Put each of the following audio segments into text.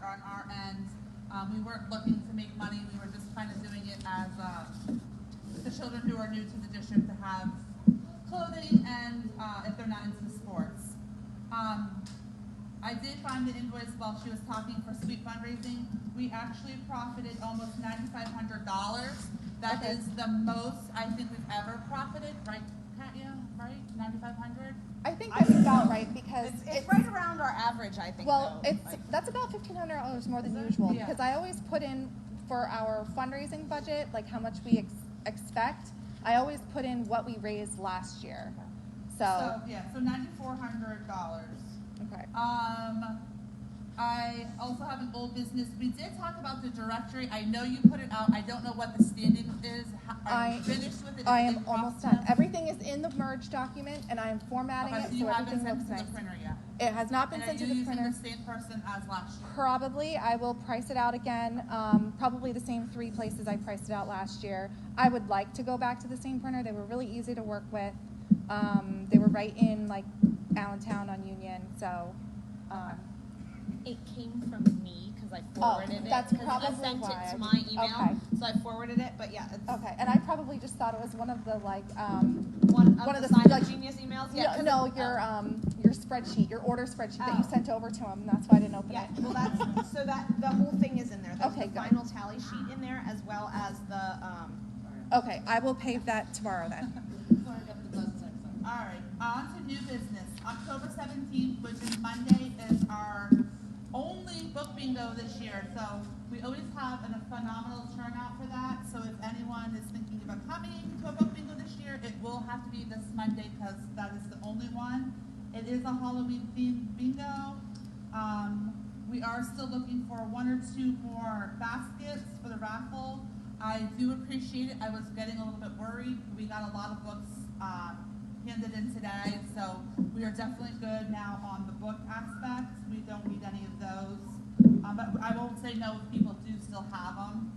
on our end. We weren't looking to make money. We were just kind of doing it as the children who are new to the district to have clothing and if they're not into sports. I did find the invoice while she was talking for Sweet Fundraising. We actually profited almost $9,500. That Okay. is the most I think we've ever profited, right, Katya? Right? 9,500? I think that's about right because It's right around our average, I think. well, though. that's about $1,500 more than Is it? usual Yeah. because I always put in for our fundraising budget like how much we expect. I always put in what we raised last year. So So $9,400. okay. I also have an old business. We did talk about the directory. I know you put it out. I don't know what the standing is. Are you finished with it? I Is it am in almost process? done. Everything is in the merge document, and I am formatting Okay, it so you so haven't everything sent looks it to nice. the printer yet. It has not been And are sent you to the using printer. the same person as last year? Probably. I will price it out again. Probably the same 3 places I priced it out last year. I would like to go back to the same printer. They were really easy to work with. They were right in like Allentown on Union. So. It came from me because I forwarded that's it. 'cause I probably sent why it to I my didn't- email, okay. so I forwarded it. But yeah, it's Okay, and I probably just thought it was one of the like one of of the the Sign Up like- Genius emails. Yeah, no, 'cause your spreadsheet, your order spreadsheet that you Oh. sent over to him. That's why I didn't open yeah. it. Well, that's so that the whole thing is in there. There's Okay, the good. final tally sheet in there as well as the Okay, I will pay that tomorrow then. All right, on to new business. October 17th, which is Monday, is our only book bingo this year. So we always have a phenomenal turnout for that. So if anyone is thinking about coming to a book bingo this year, it will have to be this Monday because that is the only one. It is a Halloween themed bingo. We are still looking for 1 or 2 more baskets for the raffle. I do appreciate it. I was getting a little bit worried. We got a lot of books handed in today, so we are definitely good now on the book aspect. We don't need any of those, but I won't say no if people do still have them.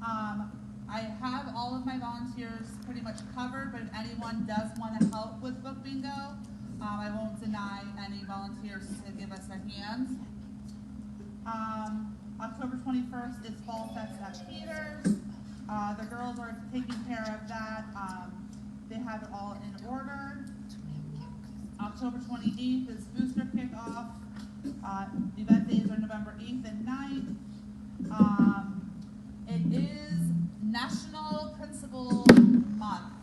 I have all of my volunteers pretty much covered, but if anyone does want to help with book bingo, I won't deny any volunteers to give us a hand. October 21st is Fall Fest at Peters. The girls are taking care of that. They have it all in order. October 28th is Booster Kickoff. Event days are November 8th and 9th. It is National Principal Month.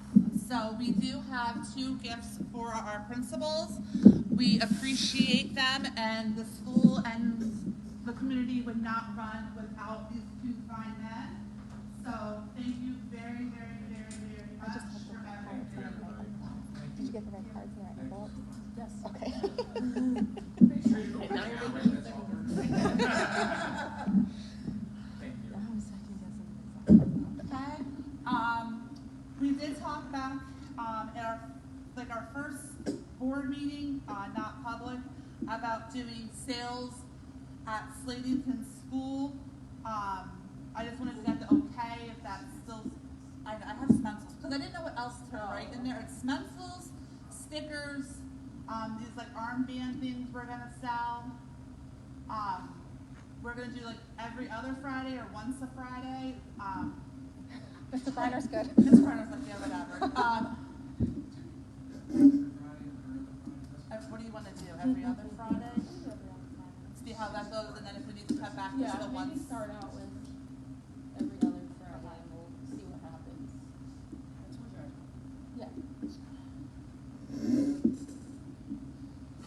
So we do have 2 gifts for our principals. We appreciate them, and the school and the community would not run without these 2 fine men. So thank you very, very, very, very much for everything. Did you get the right cards in the right envelope? Yes. Okay. Okay. We did talk back at our first board meeting, not public, about doing sales at Slatington School. I just wanted to get the okay if that's still. I have stencils because I didn't know what else to write in there. It's stencils, stickers, these like armband things we're gonna sell. We're gonna do like every other Friday or once a Friday. Mr. Briner's good. Mr. Briner's like, yeah, whatever. What do you want to do? Every other Friday? See how that goes, and then if we need to cut back to the maybe once. start out with every other Friday and we'll see what happens. Yeah.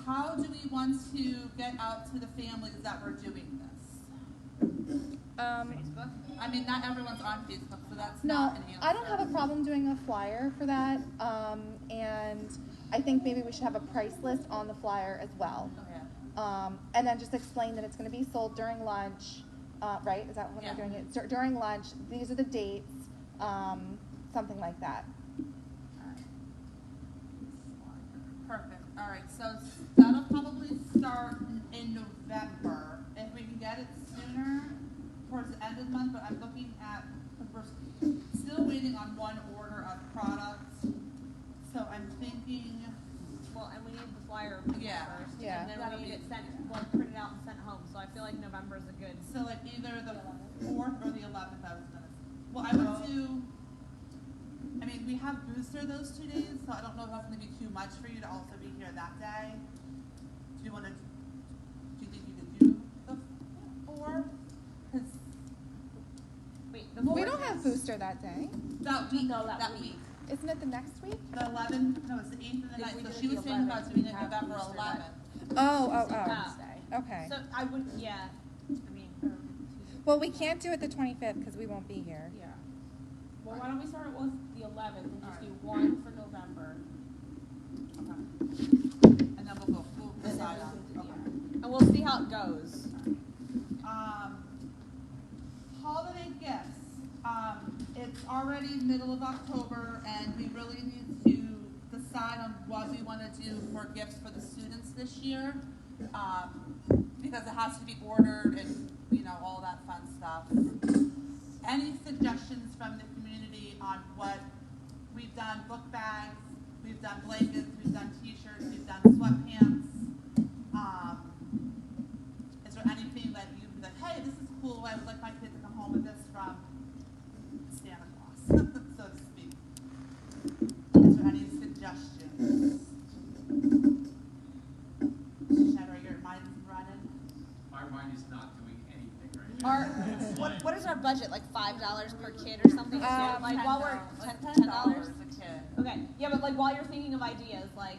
How do we want to get out to the families that we're doing this? Facebook? I mean, not everyone's on Facebook, so that's No, not an answer. I don't have a problem doing a flyer for that. And I think maybe we should have a price list on the flyer as well. Okay. And then just explain that it's going to be sold during lunch, right? Is that when Yeah. we're doing it? During lunch, these are the dates, something like that. Perfect. All right, so that'll probably start in November. If we can get it sooner, towards the end of the month, but I'm looking at, because we're still waiting on 1 order of products. So I'm thinking, well, and we need the flyer Yeah. first, Yeah. and then That'll we need be- it sent, well, printed out and sent home. So I feel like November is a good. So like either the 4th or the 11th, I was gonna, well, I would do, I mean, we have booster those 2 days, so I don't know if that's gonna be too much for you to also be here that day. Do you wanna, do you think you could do the 4th? 'Cause Wait, the We fourth don't have is- booster that day. that week, No, that that week. week. Isn't it the next week? The 11th, no, it's the 8th and the If 9th, we so did she the was saying about 11th, doing we'd it have November booster 11th. Oh, Tuesday. okay. So I would, yeah. I mean, Tuesday. Well, we can't do it the 25th because we won't be here. Yeah. Well, why don't we start with the 11th and just do one for November? And then we'll decide on, okay. And we'll see how it goes. Holiday gifts. It's already middle of October, and we really need to decide on what we want to do for gifts for the students this year, because it has to be ordered and all that fun stuff. Any suggestions from the community on what we've done? Book bags, we've done blankets, we've done T-shirts, we've done sweatpants. Is there anything that you'd be like, hey, this is cool, I would like my kids to come home with this from Santa Claus, so to speak? Is there any suggestions? Shadow, your mind's running. My mind is not doing anything right now. What is our budget? Like $5 per kid or something? Like while we're $10. a kid. Okay, yeah, but like while you're thinking of ideas, like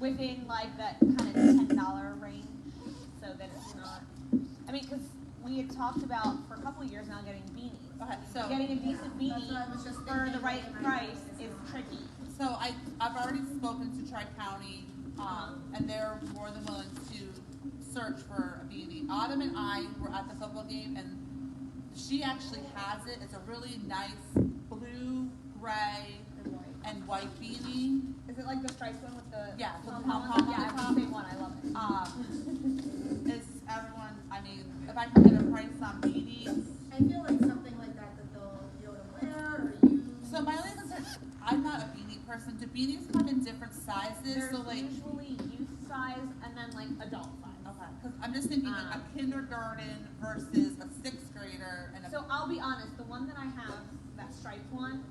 within like that kind of $10 range, so that it's not. I mean, because we had talked about for a couple of years now getting beanies. Okay, so Getting a decent beanie That's what I was just for the thinking. right price is tricky. So I've already spoken to Tri-County, and they're more than willing to search for a beanie. Autumn and I were at the football game, and she actually has it. It's a really nice blue, gray, and white beanie. Is it like the striped one with the Yeah, with the pom-pom pom-pom on it? on Yeah, the it's top. the same one. I love it. Is everyone? I mean, if I can get a price on beanies. I feel like something like that they'll be able to wear or use. So my only concern, I'm not a beanie person. Do beanies come in different sizes? There's So like. usually youth size and then like adult size. Okay, because I'm just thinking like a kindergarten versus a 6th grader and a. So I'll be honest, the one that I have, that striped one,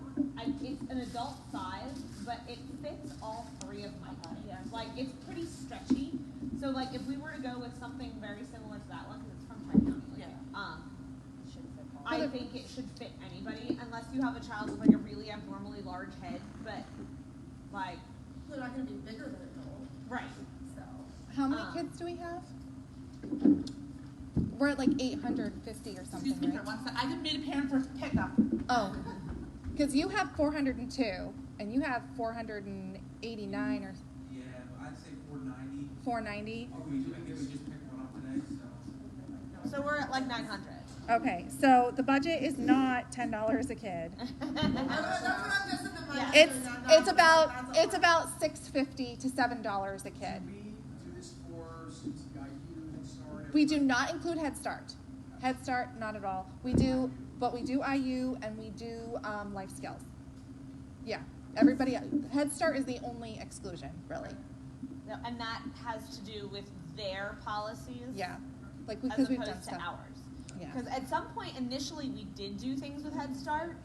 it's an adult size, but it fits all three of my feet. Yeah. Like it's pretty stretchy. So like if we were to go with something very similar to that one, because it's from Tri-County, like, I think it should fit anybody, unless you have a child with like a really abnormally large head. But like, They're not gonna be bigger than adult, right. so. How many kids do we have? We're at like 850 or something, Excuse me for right? 1 second. I just made a parent first pickup. Oh, because you have 402 and you have 489 or Yeah, I'd say 490. 490. Oh, we just picked one up today, so. So we're at like 900. Okay, so the budget is not $10 a kid. That's what I'm just in the mind. It's about $6.50 to $7 a kid. Do we do this for students like IU and STAR? We do not include Head Start. Head Start, not at all. We do IU and we do life skills. Yeah, everybody. Head Start is the only exclusion, really. No, and that has to do with their policies. Yeah, like As because we've opposed done to stuff. ours. Yeah. Because at some point initially we did do things with Head Start.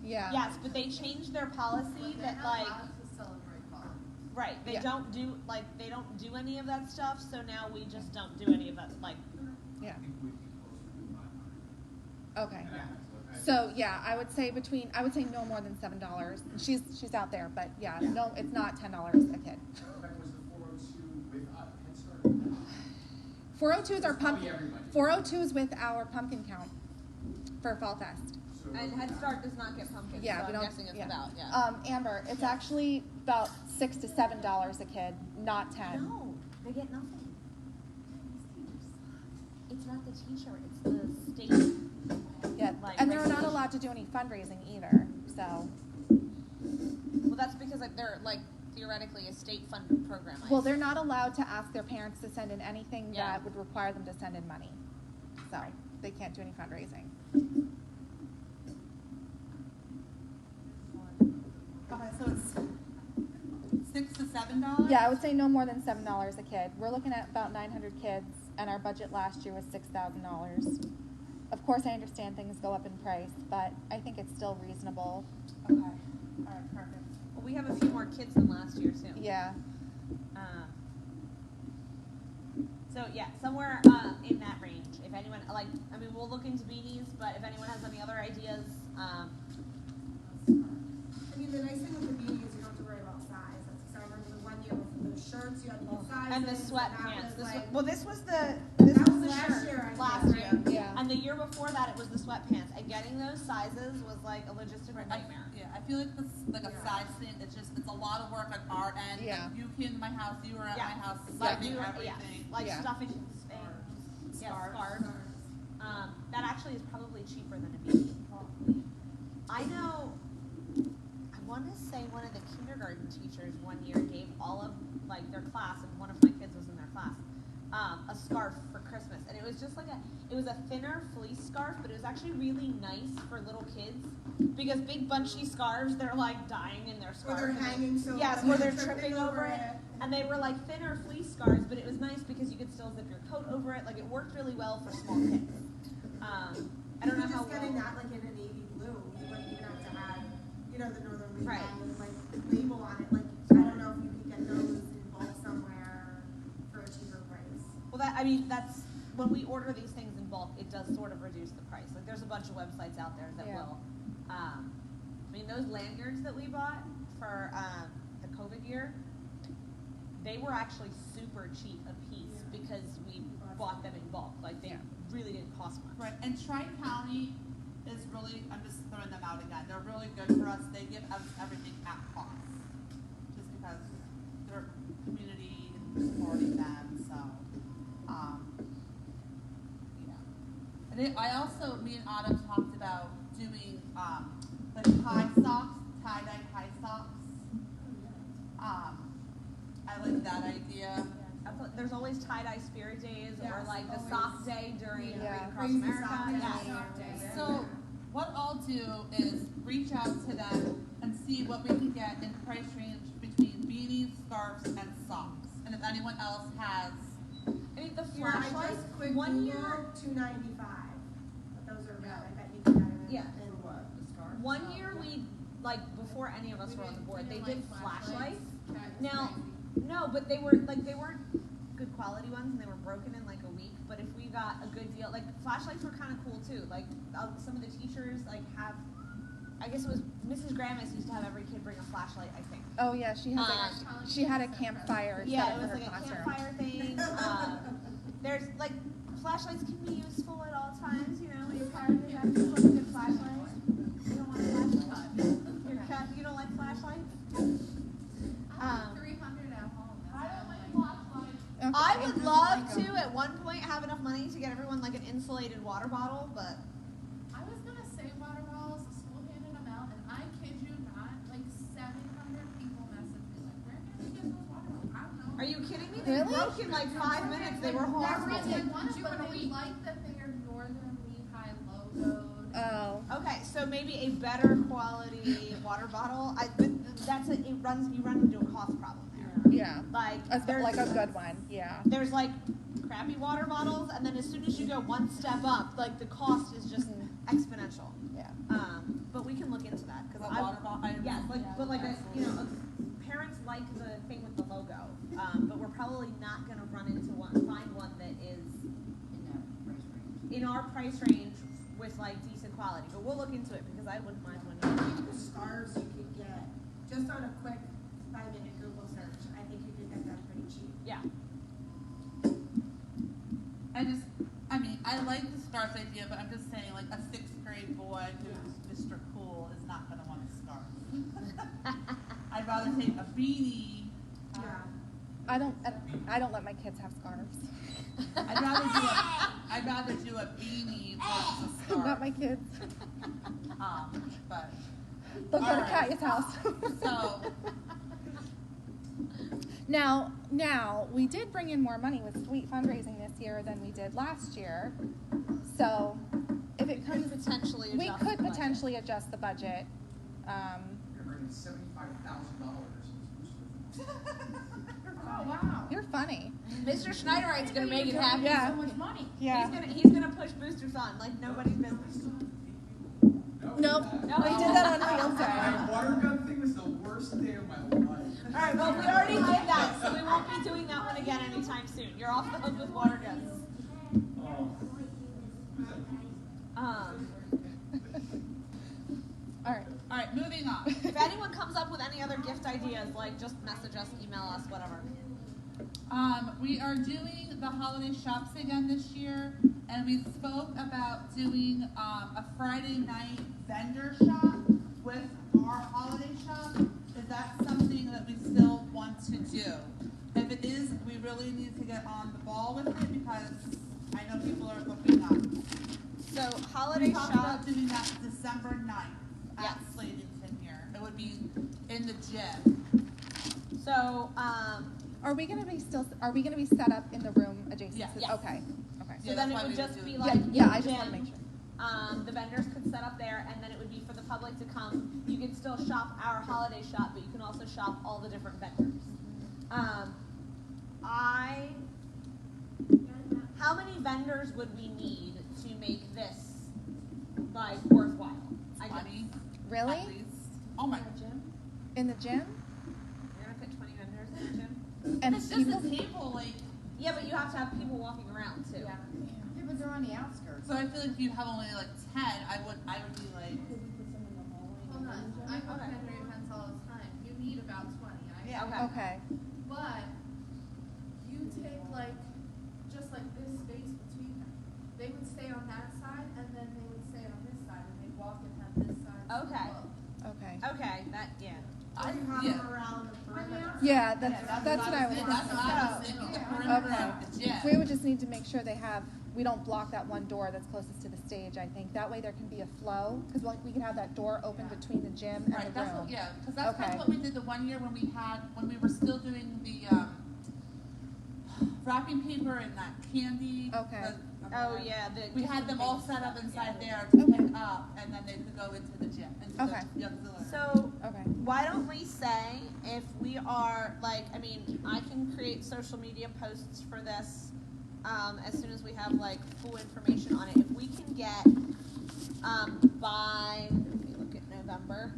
Yeah. Yes, but they changed their policy that like To celebrate fall. right, they Yeah. don't do any of that stuff, so now we just don't do any of that like Yeah. I think we'd be closer to 500. Okay. Yeah. So yeah, I would say no more than $7. She's out there, but yeah, no, it's not $10 a kid. That was the 402 with Head Start. 402 is our It's probably pumpkin. everybody. 402 is with our pumpkin count for Fall Fest. So and Head Start does not get pumpkins, Yeah, so we I'm don't. guessing it's Yeah. about, yeah. Amber, it's actually about $6 to $7 a kid, not 10. No, they get nothing. It's not the t-shirt, it's the state. Yeah, Like, and they're not regulation. allowed to do any fundraising either. So, Well, that's because like they're like theoretically a state funded program. I well, they're not allowed to ask their parents to send in anything Yeah. that would require them to send in money. So they can't do any fundraising. Okay, so it's $6 to $7. Yeah, I would say no more than $7 a kid. We're looking at about 900 kids. and our budget last year was $6,000. Of course, I understand things go up in price, but I think it's still reasonable. Okay, alright, perfect. Well, we have a few more kids than last year too. Yeah. So yeah, somewhere in that range. If anyone we'll look into beanies, but if anyone has any other ideas, I mean, the nice thing with the beanie is you don't have to worry about size. That's because I remember the one year with the shirts, you had to get sizes. and the that sweatpants. was like- This was the last shirt year, I think, last right? year. Yeah. And the year before that, it was the sweatpants. And getting those sizes was like a logistical nightmare. Yeah, I feel like this, like a Yeah. size thing, it's a lot of work on our end. Yeah. Like, you came to my house, you were at Yeah. my house, Like stuffing you were- everything. like Yeah. stuffing Scarves. scarves. That actually is probably cheaper than a beanie. I know. I want to say one of the kindergarten teachers one year gave all of their class, and one of my kids was in their class, a scarf for Christmas, and it was just it was a thinner fleece scarf, but it was actually really nice for little kids because big bunchy scarves, they're like dying in their Or scarf. they're and they- hanging so. Yes, low, or they're tripping over it. And they were like thinner fleece scarves, but it was nice because you could still zip your coat over it. Like it worked really well for small kids. I don't know how Just getting well. that like in a navy blue, you wouldn't even have to have, the Northern League Right. label on it. Like I don't know if you could get those in bulk somewhere for a cheaper price. Well, that's when we order these things in bulk, it does sort of reduce the price. Like there's a bunch of websites out there that Yeah. will. Those lanyards that we bought for the COVID year, they were actually super cheap a piece because we bought them in bulk. Like they really didn't cost much. Right, and Tri-County is really, I'm just throwing them out again, they're really good for us, they give us everything at cost. Just because they're community and supporting them, so, yeah. And then I also, me and Autumn talked about doing, like tie-dye tie socks. I like that idea. There's always tie-dye spirit days or Yes, like the always. sock day during Yeah. Reading Across Crazy America. sock day. Yeah. So what I'll do is reach out to them and see what we can get in price range between beanies, scarves, and socks. And if anyone else has, The Here, I flashlights, just quick one Googled year, $295. But those are red. I bet you can get them. Yeah. In what? one year we, before any of us were on the board, they did flashlights. Now, no, but they weren't good quality ones, and they were broken in like a week. But if we got a good deal, flashlights were kind of cool too. Some of the teachers have, I guess it was Mrs. Gramis used to have every kid bring a flashlight, I think. Oh yeah, she had a campfire Yeah, set it up was in her like a classroom. campfire thing. There's flashlights can be useful at all times. When you're tired, you have to put a good flashlight. You don't want a flashlight. You don't like flashlights? 300 at home. I don't like flashlights. Okay. I would love to at one point have enough money to get everyone an insulated water bottle, but I was gonna say water bottles, the school handed them out, and I kid you not, 700 people messaged me where can we get those water bottles? I don't know. are you kidding me? They Really? broke in 5 minutes. They were horrible. That's Horrible. really one of Two them, in a but they week. like that they're Northern Lehigh logoed. Oh. Okay, so maybe a better quality water bottle. But you run into a cost problem there. Yeah. There's Like a good one. Yeah. there's crappy water bottles, and then as soon as you go one step up, the cost is just exponential. Yeah. But we can look into that because The water bottle, yes, parents like the thing with the logo, but we're probably not going to find one that is in our price range with decent quality. But we'll look into it because I wouldn't mind one. I think the scarves you could get just on a quick 5-minute Google search. I think you could get them pretty cheap. Yeah. I like the scarf idea, but I'm just saying, a 6th grade boy who's Mr. Cool is not gonna want a scarf. I'd rather take a beanie. Yeah. I don't let my kids have scarves. I'd rather do a beanie versus a scarf. Not my kids. But They'll go to Alright. Katya's house. so Now, we did bring in more money with Sweet fundraising this year than we did last year. So, if it comes, Potentially we adjust could the budget. potentially adjust the budget. You're bringing $75,000. Oh, wow. You're funny. Mr. Schneiderite's gonna make it happen. Yeah. So much money. Yeah. He's gonna push boosters on like nobody's business. Nope. No, We did that on field day. My water gun thing was the worst day of my life. All right, well, we already did that, so we won't be doing that one again anytime soon. You're off the hook with water guns. Oh. All right. All right, moving on. If anyone comes up with any other gift ideas, like just message us, email us, whatever. We are doing the holiday shops again this year, and we spoke about doing a Friday night vendor shop with our holiday shop. Is that something that we still want to do? If it is, we really need to get on the ball with it because I know people are looking up. So holiday We talked shop. about doing that December 9th at Yes. Slatington here. It would be in the gym. So Are we gonna be set up in the room adjacent Yeah. to? Yes. Okay. Okay. So Yeah, then that's it why would we just would be do it. like Yeah, in I the just wanna gym. make sure. The vendors could set up there, and then it would be for the public to come. You can still shop our holiday shop, but you can also shop all the different vendors. How many vendors would we need to make this like worthwhile? I guess. 20 Really? at least. Oh my. In the gym? You're gonna fit 20 vendors in the gym? And It's people? just a table, like. Yeah, but you have to have people walking around too. Yeah, but they're on the outskirts. So I feel like if you have only like 10, I would be like. Hold on, I book Okay. vendor events all the time. You need about 20. Yeah. Okay. Okay. But you take like, just like this space between them. They would stay on that side and then they would stay on this side and they'd walk and have this side. Okay. closed. Okay. Okay, that, yeah. Or you have yeah. them around the perimeter. Yeah, that's what I was thinking. thinking. That's what I was thinking. The perimeter Okay. of the gym. We would just need to make sure we don't block that one door that's closest to the stage, I think. That way there can be a flow, because like we can have that door open between the gym and Right, the that's room. what, yeah, because that's kind Okay. of what we did the one year when we were still doing the wrapping paper and that candy. Okay. Oh, yeah. We had them all set up inside there to pick up, and then they could go into the gym. Into Okay. The auxiliary. So, Okay. why don't we say if we are like, I mean, I can create social media posts for this as soon as we have like full information on it. If we can get by, let me look at November,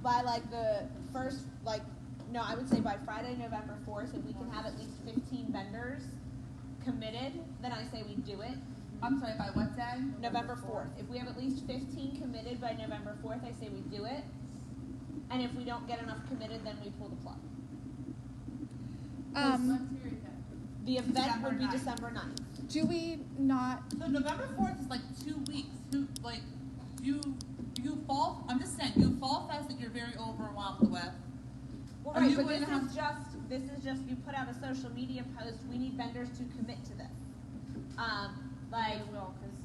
by like the first, like, no, I would say by Friday, November 4th, if we can have at least 15 vendors committed, then I say we do it. I'm sorry, by what day? November 4th. If we have at least 15 committed by November 4th, I say we do it. And if we don't get enough committed, then we pull the plug. What's your event? The event December would be 9th. December 9th. Do we not? So November 4th is like 2 weeks. You fall. I'm just saying, you fall fest that you're very overwhelmed with. Well, Are right, you but going this to have- is just you put out a social media post. We need vendors to commit to this.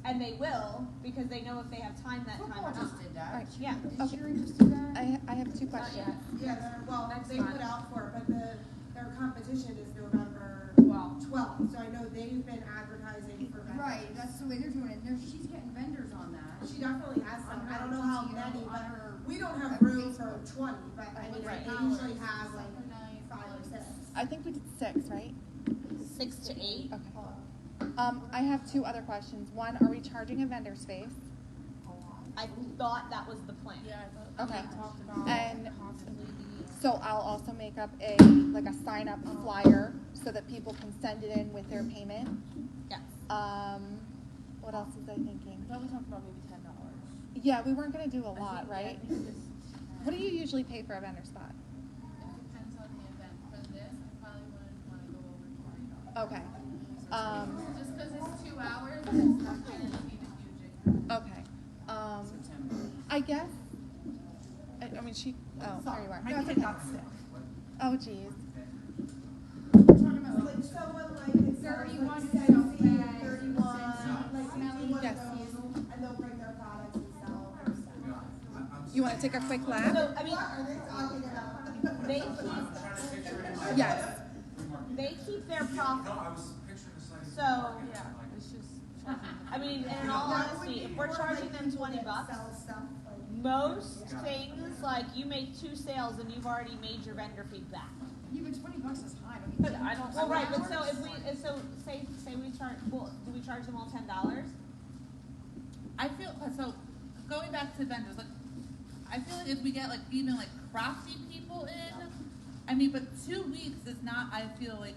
And they will because they know if they have time that time. Football or not. just did that. Right. Yeah. Okay. Cheerleaders do that? I have two questions. Yeah, well, they put out for it, but their competition is November 12th. So I know they've been advertising for vendors. Right, that's the way they're doing it. She's getting vendors on that. She definitely has some. I don't know how many, but her- we don't have room for 20. But I mean, Right. they usually have like 5 or 6. I think we did 6, right? 6 to 8. Okay. I have two other questions. One, are we charging a vendor space? I thought that was the plan. Yeah, I thought Okay. we talked about And possibly the. so I'll also make up a sign up flyer so that people can send it in with their payment. Yes. What else was I thinking? I thought we talked about maybe $10. Yeah, we weren't gonna do a lot, right? What do you usually pay for a vendor spot? It depends on the event. For this, I probably wouldn't want to go over $20. Okay. Just because it's 2 hours, it's not going to be a huge. Okay. I guess. I mean, she. Oh, there you are. My No, it's kid okay. got sick. Oh, geez. Like someone like it's 31 like is 70, so 31, like Smelly. one Yes. of those, and they'll bring their products and sell their stuff. You want to take a quick lap? So I mean, What are they talking about? they keep Yes. they keep their profit. No, I was picturing the same. So It's just. I mean, in all honesty, if we're charging them $20, Sell stuff, like, most things like you make 2 sales and you've already made your vendor fee back. Even $20 is high, don't you But think? I don't- Well, right, but so Hours? if we, say we charge, well, do we charge them all $10? I feel, so, going back to vendors, like, I feel like if we get like even like crafty people in, I mean, but 2 weeks is not, I feel like,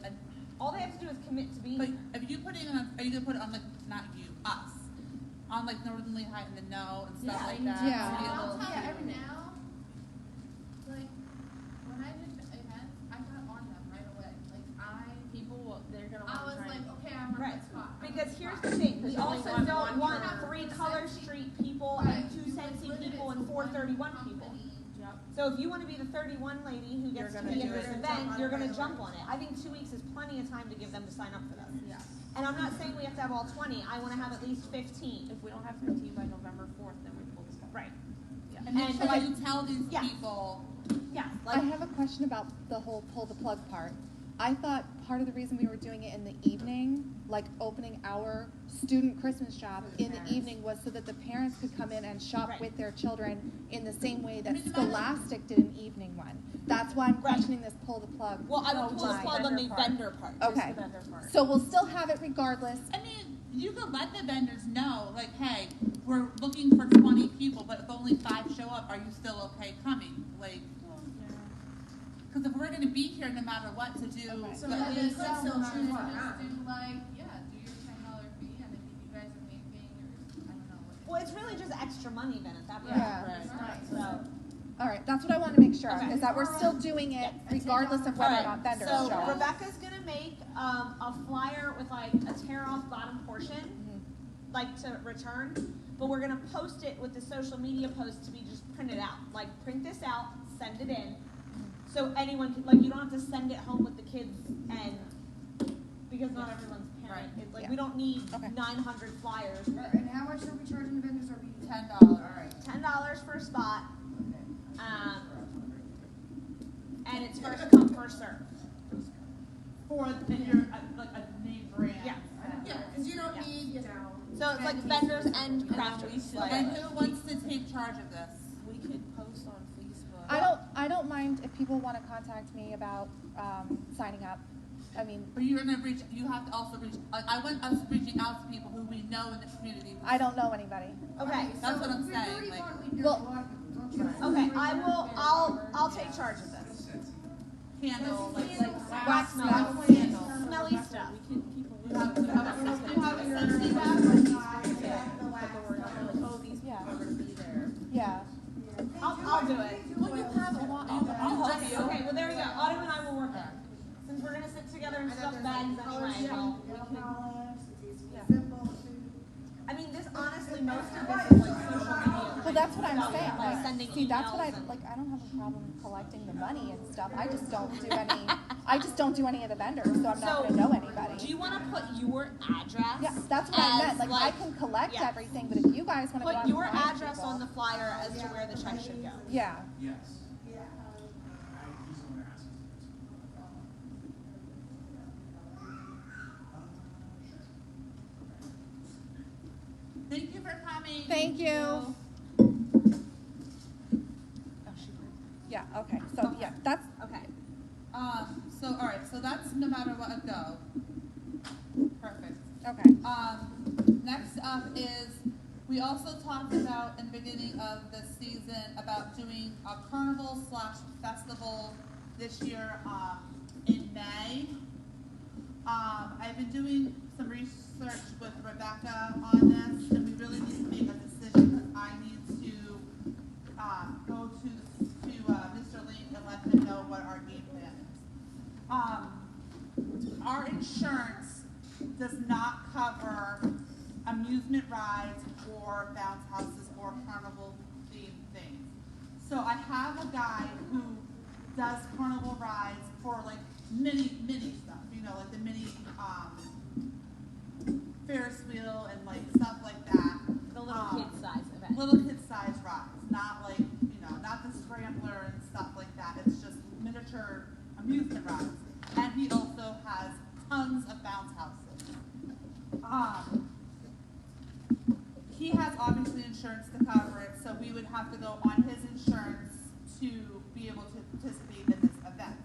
All they have to do is commit to being but here. if you putting on, are you gonna put it on like, not you, us, on like Northern Lehigh in the know and stuff Yeah, like I that? Yeah. to be I'll able tell to- you now, like, when I did the event, I got on them right away. Like, They're gonna I wanna was try like, and- okay, I'm on Right, that spot. I'm because on here's that the thing, we There's only also one don't want for 3 Color Sensei. Street people Right. and 2 You like Sensei limit it people to and 4 one 31 people. company. Yep. So if you wanna be the 31 lady who gets to gonna be in do this it. event, you're gonna Jump jump on on it. it. I think 2 weeks is plenty of time to give them to sign up for this. Yeah. And I'm not saying we have to have all 20, I wanna have at least 15. If we don't have 15 by November 4th, then we pull the stuff. Right. And make And sure like- you tell these Yeah. people, Yeah, I like, have a question about the whole pull the plug part. I thought part of the reason we were doing it in the evening, like opening our student Christmas shop in the evening, was so that the parents could come in and shop Right. with their children in the same way that I mean, the matter- Scholastic did an evening one. That's why I'm Right. questioning this pull the plug. well, I would pull the line. plug on the Vendor part. vendor part. Okay, the vendor part. so we'll still have it regardless. I mean, you could let the vendors know, like, hey, we're looking for 20 people, but if only 5 show up, are you still okay coming? Like, because if we're gonna be here no matter what to do, Okay. So the- maybe they it's could still still not choose fun. to not. Do like, yeah, do your $10 fee, and if you guys are making, or, I don't know what. Well, it's really just extra money then at that point. Yeah. Right. So, All right, that's what I want to make sure of, Okay. is that we're still doing it regardless of whether or not vendors so show up. Rebecca's gonna make a flyer with like a tear off bottom portion, Mhm. like to return, but we're gonna post it with the social media post to be just printed out. Like print this out, send it in, so anyone can, like, you don't have to send it home with the kids and, because not everyone's parent. It's like, we don't need Okay. 900 flyers. And how much are we charging the vendors? Are we? $10. Alright. $10 for a spot, Okay. and it's first come, first serve. for, and you're like a name brand. Yeah. Yeah, cause you don't Yeah. need, you know. So it's like vendors and crafters. Like, And who wants to take charge of this? We could post on Facebook. I don't mind if people want to contact me about signing up. I mean, But you're gonna reach, you have to also reach, like, I want us reaching out to people who we know in the community. I don't know anybody. okay, That's So what I'm we've saying, already like- gone, we do a Well- lot of people, don't you? okay, I'll take charge of this. Candle, like Wax smell, melts, candle. smelly stuff. We can keep a You list have, of you have a, them. you have a safety bag? Oh, these people are gonna be there. Yeah. I'll do it. Well, you have a lot, I'll help you. Okay, well, there we go. Autumn and I will work on it. Since we're gonna sit together and stuff bags anyway, well, we can, I mean, this honestly, most of this is like social media. Well, that's what I'm stuff, saying. Like sending See, that's what emails I and- like. I don't have a problem collecting the money and stuff. I just don't do any. I just don't do any of the vendors, so I'm not So, going to know Do anybody. you wanna put your address? Yeah, that's what I meant. as, Like, I can collect yeah. everything, but if you guys want to go out Put your and find address people- on the flyer as to where the check should go. Yeah. Yes. He's the one asking. Thank you for coming. Thank you. Oh, Yeah. Okay. So yeah, that's Okay. So, all right, so that's no matter what a go. Perfect. okay. Next up is, we also talked about in the beginning of the season about doing a carnival / festival this year, in May. I've been doing some research with Rebecca on this, and we really need to make a decision, because I need to, go to Mr. Link and let him know what our game plan is. Our insurance does not cover amusement rides or bounce houses or carnival themed things. So I have a guy who does carnival rides for like mini stuff, you know, like the mini Ferris wheel and like stuff like that. The little kid size event. Little kid size rides, not like, you know, not the scrambler and stuff like that. It's just miniature amusement rides. And he also has tons of bounce houses. He has obviously insurance to cover it, so we would have to go on his insurance to be able to participate in this event.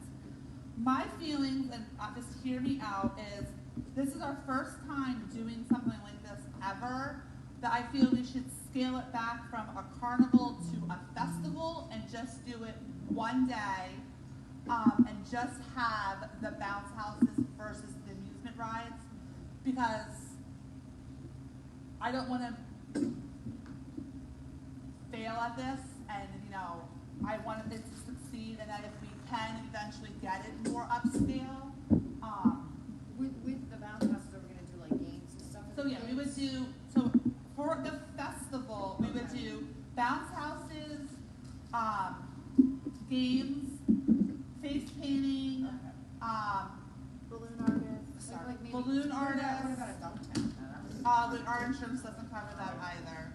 My feelings, and just hear me out, is this is our first time doing something like this ever, that I feel we should scale it back from a carnival to a festival and just do it one day, and just have the bounce houses versus the amusement rides, because I don't want to fail at this, and I want it to succeed, and that if we can eventually get it more upscale, With the bounce houses, are we gonna do like games and stuff? so yeah, we would do, so for the festival, we would do bounce houses, games, face painting, Balloon artists. Like maybe. balloon What about artists. a dump town? Our insurance doesn't cover that either.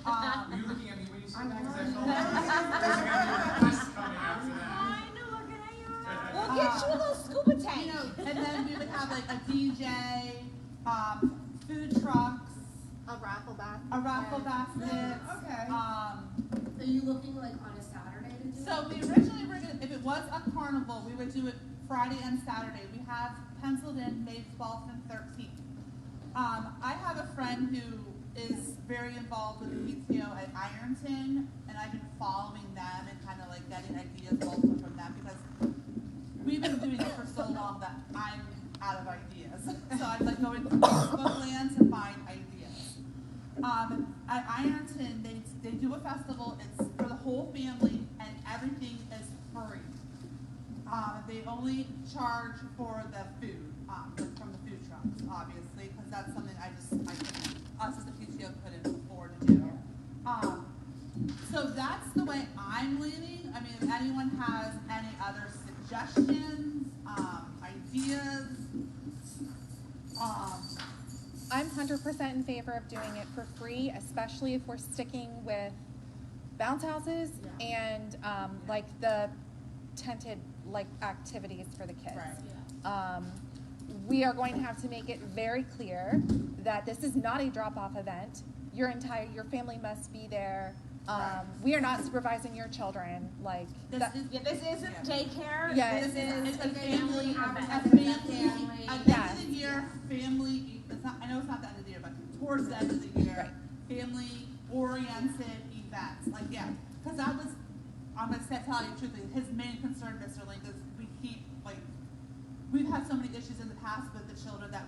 Are you looking at me when you say that? 'Cause I I'm felt like there's gonna be a request coming after that. We'll get you a little scuba tank. And then we would have like a DJ, food trucks, A raffle basket. a raffle basket. Okay. Are you looking like on a Saturday to do it? So we originally were gonna, if it was a carnival, we would do it Friday and Saturday. We have penciled in May 12th and 13th. I have a friend who is very involved with the PTO at Ironton, and I've been following them and kind of like getting ideas also from them, because we've been doing it for so long that I'm out of ideas. So I'm like going to Facebook land to find ideas. At Ironton, they do a festival. It's for the whole family, and everything is free. They only charge for the food, from the food trucks, obviously, because that's something us as a PTO couldn't afford to do. So that's the way I'm leaning. I mean, if anyone has any other suggestions, ideas, I'm 100% in favor of doing it for free, especially if we're sticking with bounce houses and like the tented like activities for the kids. Right. We are going to have to make it very clear that this is not a drop-off event. Your family must be there. We are not supervising your children. Like this that, is, This isn't daycare. Yes. This is it's a a family event. at the end of the year, family, I know it's not the end of the year, but towards the end of the year, Right. family-oriented events, like, yeah, because I'm gonna tell you truthfully, his main concern, Mr. Link, is we've had so many issues in the past with the children that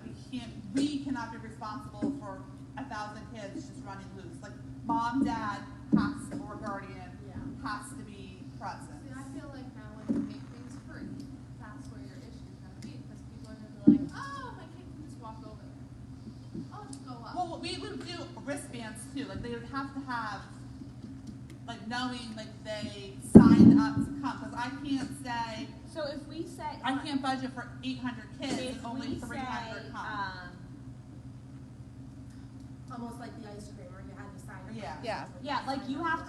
we cannot be responsible for 1,000 kids just running loose. Like, mom, dad or guardian has to be present. See, I feel like now when you make things free, that's where your issue's gonna be, because people are gonna be like, oh, my kid can just walk over there. I'll just go up. Well, we would do wristbands too. Like, they would have to have, like, knowing like they signed up to come. Because I can't say So if we say I can't budget for 800 kids if and only we 300 say, come. Almost like the ice cream where you had to sign up. Yeah. Yeah. Yeah, like you have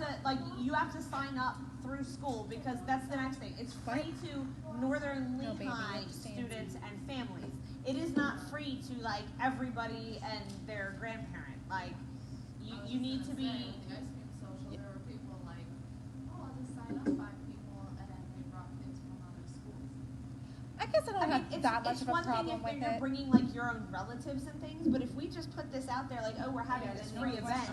to sign up through school, because that's the next thing. It's free to Northern No, baby, Lehigh you understand. students and families. It is not free to like everybody and their grandparent. Like you need to be. With the ice cream social, there were people like, oh, I'll just sign up 5 people, and then they brought kids from other schools. I guess I don't have it's, that much it's of a one thing problem if with you're it. bringing like your own relatives and things, but if we just put this out there like, oh, we're having this free event,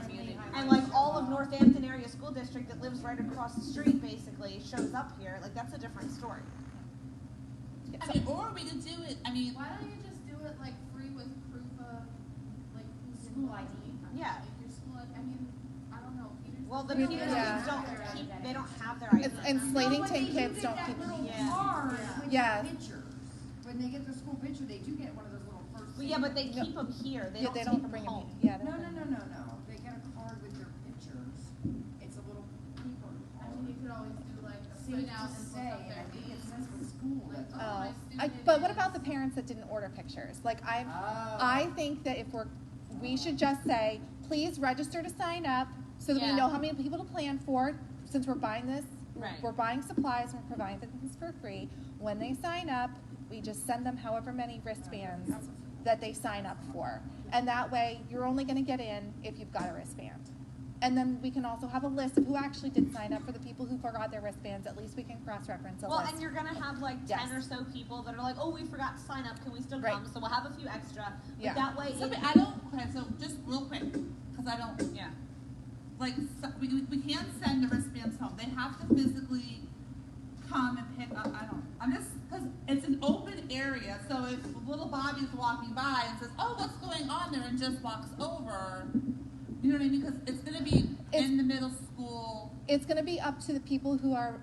and like all of Northampton area school district that lives right across the street basically shows up here, like that's a different story. I mean, or we could do it. I mean, Why don't you just do it like free with proof of, like, who's School involved? ID. Yeah. Like your school, I mean, I don't know, Peter's. Well, the Yeah. Peters Yeah. don't keep, they don't have their ID. And Slatington kids don't keep. Yeah. Card with Yeah. their picture. When they get their school picture, they do get one of those little first. Well, yeah, but they keep them here. They Yeah, don't they take don't them bring them. home. Yeah. they No, don't no, bring no, no, no. They get a card with their pictures. It's a little paper I card. mean, you could always do like a See, print it out and just put say, up and their I think it names. says what school. Like, That's oh, my I, student but what is- about the parents that didn't order pictures? Like Oh. I think that if we should just say, please register to sign up so that we Yeah. know how many people to plan for. Since we're buying this, Right. we're buying supplies, we're providing things for free. When they sign up, we just send them however many wristbands that they sign up for. And that way, you're only gonna get in if you've got a wristband. And then we can also have a list of who actually did sign up. For the people who forgot their wristbands, at least we can cross-reference a Well, list. and you're gonna have like Yes. 10 or so people that are like, oh, we forgot to sign up, can we still Right. come? So we'll have a few extra, Yeah. but that way, So, it- but I don't, okay, so just real quick, cause I don't, yeah. like, so, we can't send the wristbands home, they have to physically come and pick up, I don't, I'm just, cause it's an open area, so if little Bobby's walking by and says, oh, what's going on there, and just walks over, you know what I mean, cause it's gonna be in the middle school. It's gonna be up to the people who are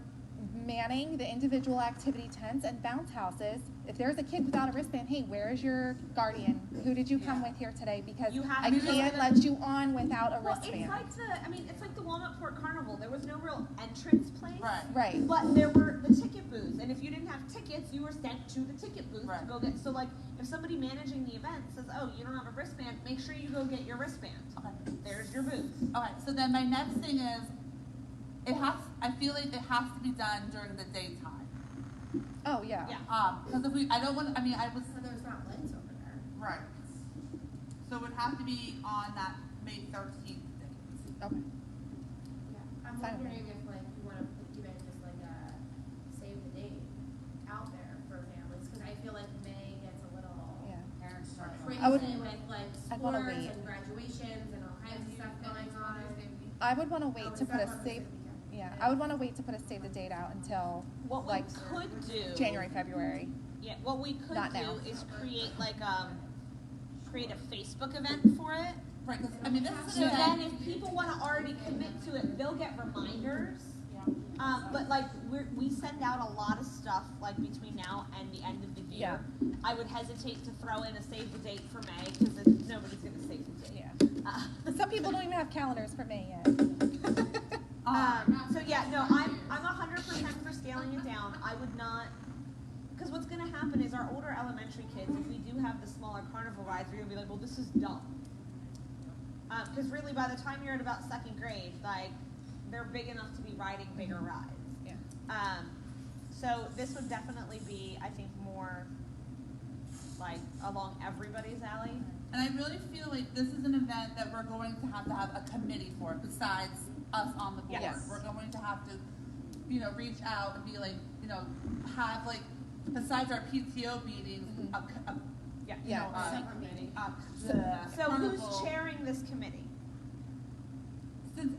manning the individual activity tents and bounce houses. If there's a kid without a wristband, hey, where is your guardian? Who did you come Yeah. with here today? Because You have I to- can't let you on without a Well, wristband. it's like it's like the Walnut Port Carnival, there was no real entrance place. Right. Right. But there were the ticket booths, and if you didn't have tickets, you were sent to the ticket booth to Right. go get, so like, if somebody managing the event says, oh, you don't have a wristband, make sure you go get your wristband. Okay. There's your booth. Okay, so then my next thing is, I feel like it has to be done during the daytime. Oh, yeah. Yeah. Because if I don't want, I mean, I was, So there's not lights over there. right. So it would have to be on that May 13th date. Okay. Yeah, I'm Fine. wondering if like you wanna even just like save the date out there for families, cause I feel like May gets a little Yeah. Parents start. crazy I would- with like I'd wanna sports wait. and graduations and all kinds of stuff going on. I would wanna wait Oh, to is put that a on the save, same weekend? yeah, I would wanna wait to put a save the date out until What we like could do. January, February. Yeah, what we could Not do now. is create like, create a Facebook event for it. Right, because, I mean, this is So an then event. if people wanna already commit to it, they'll get reminders. But like, we send out a lot of stuff like between now and the end of the year. I would hesitate to throw in a save the date for May, cause nobody's gonna save the date. Yeah. Some people don't even have calendars for May yet. So yeah, no, I'm 100% for scaling it down. I would not, because what's gonna happen is our older elementary kids, if we do have the smaller carnival rides, we're gonna be like, well, this is dumb. Because really, by the time you're at about second grade, like, they're big enough to be riding bigger rides. Yeah. So this would definitely be, I think, more like along everybody's alley. And I really feel like this is an event that we're going to have a committee for, besides us on the board. Yes. We're going to have to, reach out and be like, have like, besides our PTO meetings, Yeah. Yeah. Separate meeting. the So carnival. who's chairing this committee? Since,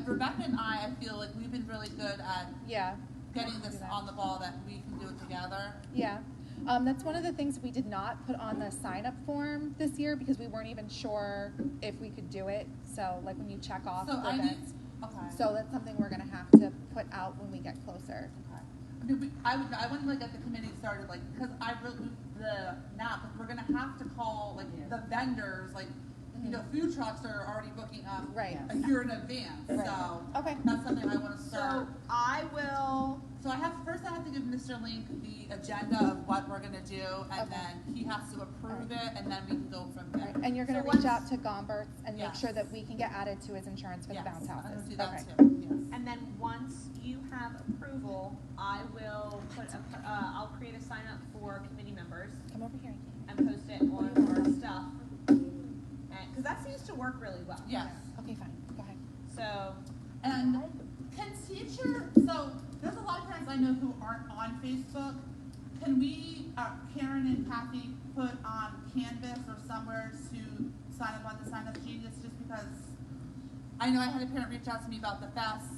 Rebecca and I feel like we've been really good at Yeah. getting this on the ball, that we can do it together. Yeah. That's one of the things we did not put on the sign-up form this year because we weren't even sure if we could do it. So, like when you check off So the I need, events. okay. So that's something we're gonna have to put out when we get closer. Okay. I mean, I wouldn't like get the committee started, like, because we're gonna have to call, like, the vendors, like, food trucks are already booking up Right. a year in advance, Right. so. Okay. That's something I wanna So start. I will. So I have to give Mr. Link the agenda of what we're gonna do, and Okay. then he has to approve it, and then we can go from there. And you're gonna So reach once- out to Gombert's and make Yes. sure that we can get added to his insurance for Yes, the bounce I'm houses. gonna do that Okay. too, yes. And then once you have approval, I will I'll create a sign up for committee members Come over here. and post it on our stuff. Because that seems to work really well. Yes. Okay, fine. Go ahead. So, And so there's a lot of parents I know who aren't on Facebook. Can we, Karen and Kathy, put on Canvas or somewhere to sign up on the sign up genius, just because I know I had a parent reach out to me about the fest,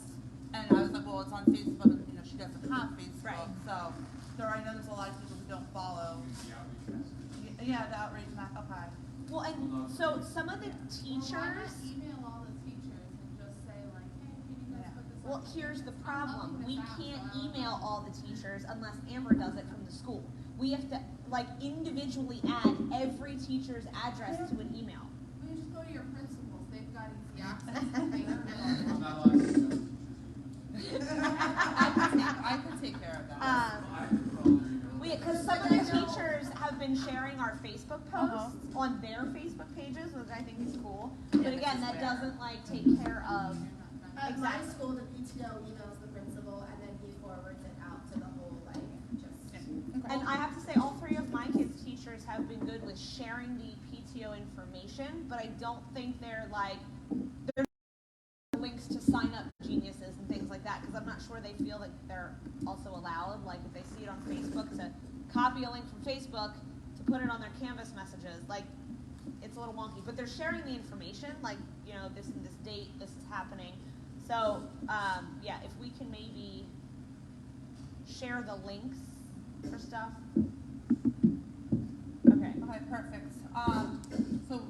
and I was like, well, it's on Facebook, and she doesn't have Facebook, Right. so I know there's a lot of people who don't follow. The outreach message. Yeah, the outreach okay. well, and so some of the Well, why teachers. not email all the teachers and just say like, hey, can you guys put this on? Well, here's the problem. helping We this out, can't so I don't email know. all the teachers unless Amber does it from the school. We have to, like, individually add every teacher's address to an email. Well, you just go to your principals, they've got easy access. I'm not allowed to email teachers I can take care of that. either. I can put all their emails. Because some of the teachers have been sharing our Facebook posts on their Facebook pages, which I think is cool. But again, that doesn't like take care of. At my Exactly. school, the PTO emails the principal and then he forwards it out to the whole, like, just. And I have to say, all three of my kids' teachers have been good with sharing the PTO information, but I don't think they're like, they're sign up geniuses and things like that, because I'm not sure they feel that they're also allowed, like if they see it on Facebook, to copy a link from Facebook to put it on their Canvas messages. Like, it's a little wonky, but they're sharing the information, like, you know, this and this date, this is happening. So, yeah, if we can maybe share the links for stuff. Okay. Okay, perfect. So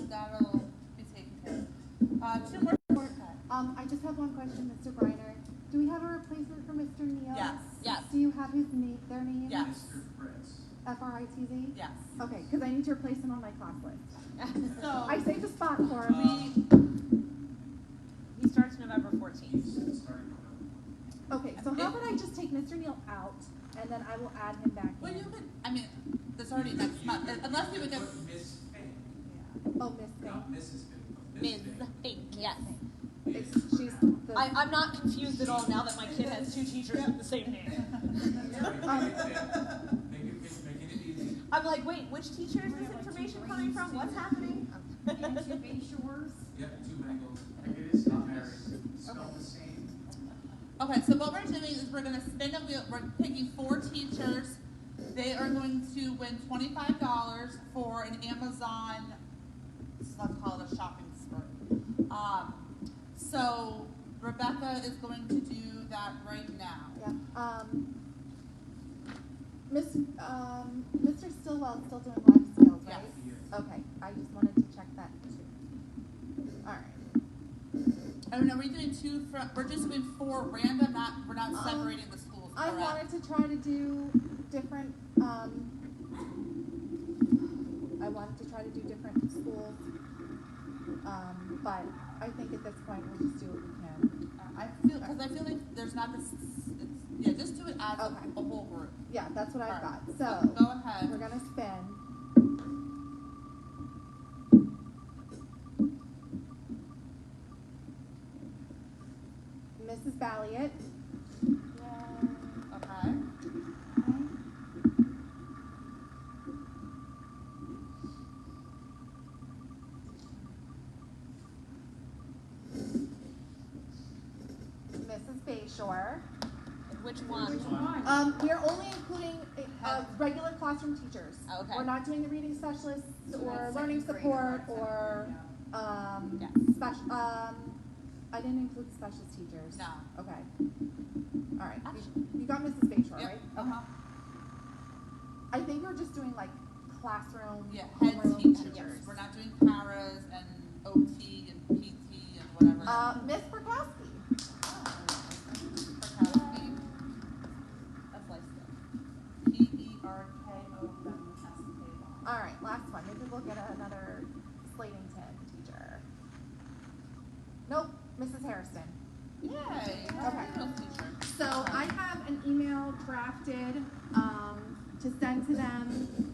that'll be taken care of. Two more. I just have one question, Mr. Briner. Do we have a replacement for Mr. Neal? Yes. Yes. Do you have their name? Yes. Mr. Fritz. F-R-I-T-Z? Yes. Okay, because I need to replace him on my class list. So I saved a spot for him. He starts November He's 14th. starting November. Okay, so how about I just take Mr. Neal out, and then I will add him back well, in? you could. I mean, that's already next month. Unless you would get. Put Miss Fink, Oh, Miss Fink. not Mrs. Fink, but Ms. Miss Fink. Fink, yes. She's the... I'm not confused at all now that my kid has two teachers with the same name. Making it easy. I'm like, wait, which teacher is this information coming from? What's happening? And two Bay Shores. Yep, two Bengals. It is not married. Spelled the same. Okay, so what we're doing is we're going to spin a wheel. We're picking 4 teachers. They are going to win $25 for an Amazon, let's call it a shopping spree. So Rebecca is going to do that right now. Yeah. Mr. Stillwell's still doing life skills, right? Yes. He is. Okay, I just wanted to check that too. All right. And are we doing 2 from? We're just doing 4 random. We're not separating the schools. I correct? wanted to try to do different, schools, but I think at this point we'll just do what we can. I feel like there's not this. Yeah, just do it as Okay. a whole group. Yeah, that's what I've got. Alright, So go ahead. we're gonna spin. Mrs. Balliot. Okay. Mrs. Bayshore. Which one? We're only including regular classroom teachers. Okay. We're not doing the reading specialists or Like learning second grade support or or Yeah. special. I didn't include specialist teachers. No. Okay. All right. You got Mrs. Bayshore, Yep. right? Uh-huh. I think we're just doing like classroom. Yeah, head homeroom teachers. teachers. We're not doing paras and OT and PT and whatever. Miss Perkowski. Perkowski. That's life skill. Perkowski. All right, last one. Maybe we'll get another Slatington teacher. Nope, Mrs. Harrison. Yay. Okay. Middle teacher. So I have an email drafted to send to them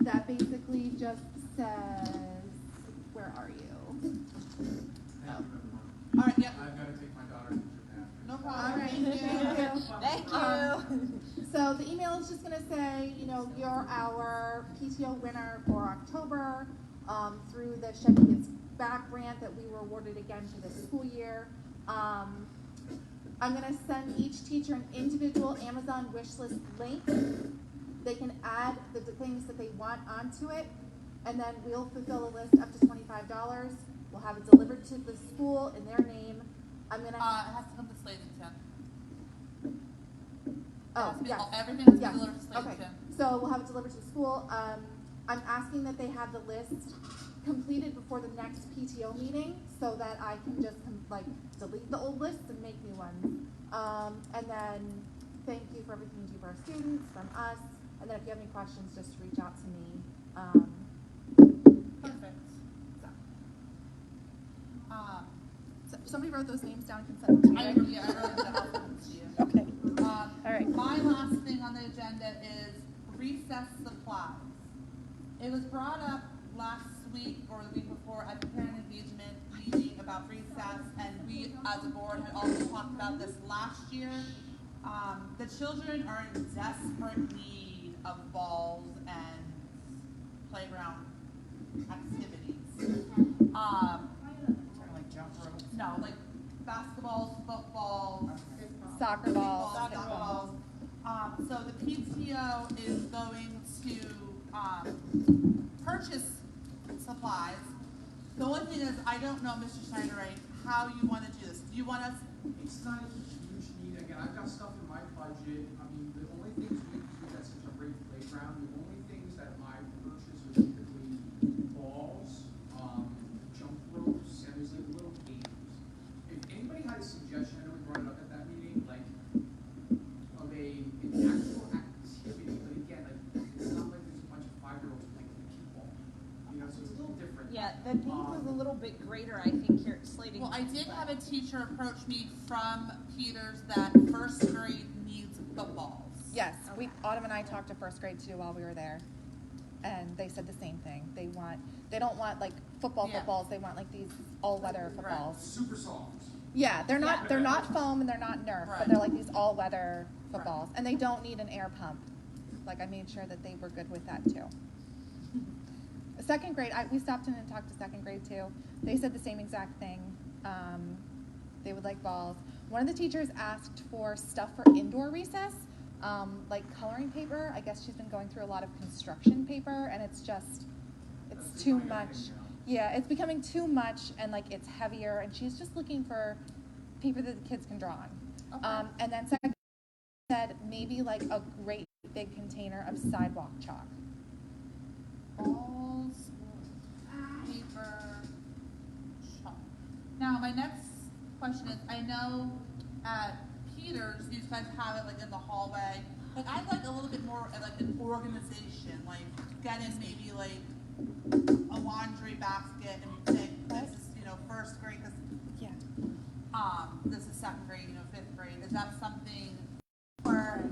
that basically just says, where are you? Thank you, everyone. All right. Yep. I've got to take my daughter to Japan. No All problem. right, thank you. Thank you. So the email is just going to say, you're our PTO winner for October through the Chevy Gives Back grant that we were awarded again for this school year. I'm going to send each teacher an individual Amazon wish list link. They can add the things that they want onto it, and then we'll fulfill a list up to $25. We'll have it delivered to the school in their name. I'm going to... It has to come to Slatington. Oh, yes. Everything has to Yes. be delivered to Okay, Slatington. so we'll have it delivered to the school. I'm asking that they have the list completed before the next PTO meeting so that I can just delete the old lists and make new ones. And then thank you for everything you do for our students, from us. And then if you have any questions, just reach out to me. Perfect. So somebody wrote those names down and sent them to me, I right? wrote it down to you. Okay. All right. My last thing on the agenda is recess supplies. It was brought up last week or the week before at the parent engagement meeting about recess, and we as a board had also talked about this last year. The children are in desperate need of balls and playground activities. Like jump rope. No, like basketball. soccer balls, Soccer pickleball. balls. So the PTO is going to, purchase supplies. The only thing is, I don't know, Mr. Schneider, how you wanna do this. Do you want us, It's not a huge need, again, I've got stuff in my budget, I mean, the only things we got such a great playground, the only things that I purchase are typically balls, jump ropes, and there's like little games. If anybody had a suggestion, I know we brought it up at that meeting, like, of an actual activity, but again, like, it's not like there's a bunch of 5-year-olds playing kickball, you know, so it's a little different. Yeah, the need was a little bit greater, I think, here at Slating. well, I did have a teacher approach me from Peters that first grade needs footballs. Yes, Okay. Autumn and I talked to first grade too while we were there, and they said the same thing. They don't want like football Yeah. footballs. They want like these all-weather footballs. Super soft. Yeah, they're not foam and they're not Nerf, Right. but they're like these all-weather footballs, and they don't need an air pump. Like I made sure that they were good with that too. Second grade, we stopped in and talked to second grade too. They said the same exact thing. They would like balls. One of the teachers asked for stuff for indoor recess, like coloring paper. I guess she's been going through a lot of construction paper, and it's That's too becoming a much. thing now. Yeah, it's becoming too much, and like it's heavier, and she's just looking for paper that the kids can draw on. Okay. And then second said maybe like a great big container of sidewalk chalk. Balls, paper, chalk. Now, my next question is, I know at Peters, you guys have it like in the hallway. Like, I'd like a little bit more of, like an organization, like getting maybe like a laundry basket and say, this is, first grade, cause, Yeah. this is second grade, fifth grade. Is that something, or,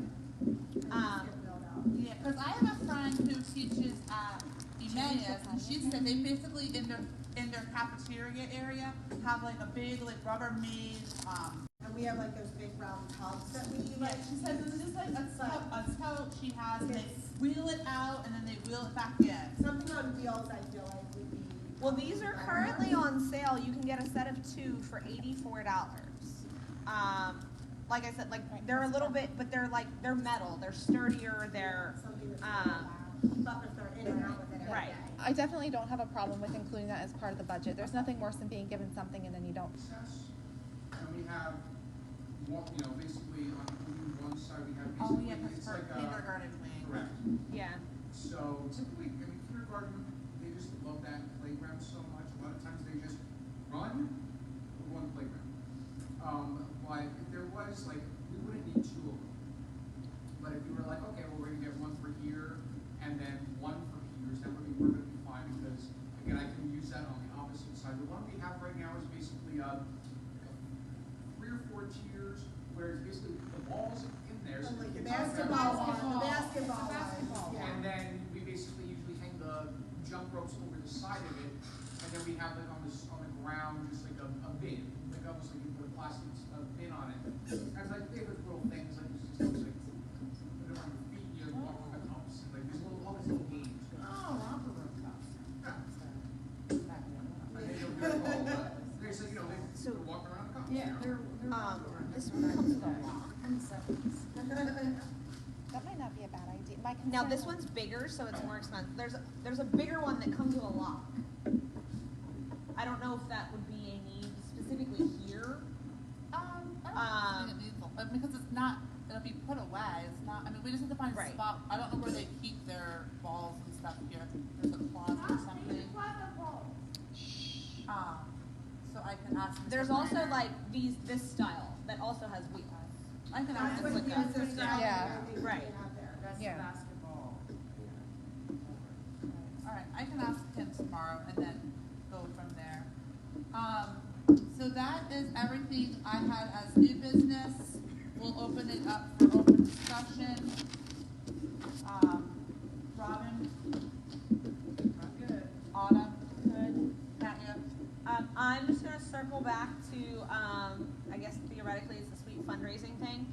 yeah, cause I have a friend who teaches at Emmaus, and she said they basically in their cafeteria area have like a big like Rubbermaid, And we have like those big round tubs that we yeah, like. she says it's just like a tote she has, and they wheel it out and then they wheel it back in. Something on wheels, I feel like would be. Well, these are currently on sale. You can get a set of 2 for $84. Like I said, like they're a little bit, but they're metal. They're sturdier. They're Something that's um, up if they're in and out with it every right. day. I definitely don't have a problem with including that as part of the budget. There's nothing worse than being given something and then you don't. Recess, and we have, basically on one side we have Oh, basically, yeah, cause it's for like kindergarten wing. correct. Yeah. So typically, kindergarten, they just love that playground so much. A lot of times they just run one playground. But if there was like, we wouldn't need 2 of them. But if you were like, okay, well, we're gonna get one for here and then one for Peters, then we're gonna be fine because again, I can use that on the opposite side. The one we have right now is basically 3 or 4 tiers where it's basically the balls in there. So Like the the kids have basketball them. one, the basketball one. Yeah. And then we basically usually hang the jump ropes over the side of it, and then we have like on the ground just like a bin, like almost like you put a plastic bin on it. As like favorite little things like this, just looks like put it on your feet, you know, walk on the cups, and like there's all these little games. Oh, romper room cups. Yeah. And they don't do it all, but there's like they walk around the cups. Yeah, you know? they're. This one comes with a lock. That might not be a bad idea. My Now concern this was- one's bigger, so it's more expensive. There's a bigger one that comes with a lock. I don't know if that would be a need specifically here. I don't think it needs because it's not, it'll be put away, it's not, I mean, we just have to find a Right. spot, I don't know where they keep their balls and stuff here, there's a closet or something. So I can ask. Mr. There's also Minor. like this style that also has wheels. I can That's ask what Mr. he Minor. uses now. Yeah. I think we Right. can have there. That's Yeah. basketball. Alright, I can ask him tomorrow and then go from there. So that is everything I had as new business. We'll open it up for open discussion. Robin? Good. Autumn? Good. Katya? I'm just gonna circle back to, I guess theoretically it's the sweet fundraising thing.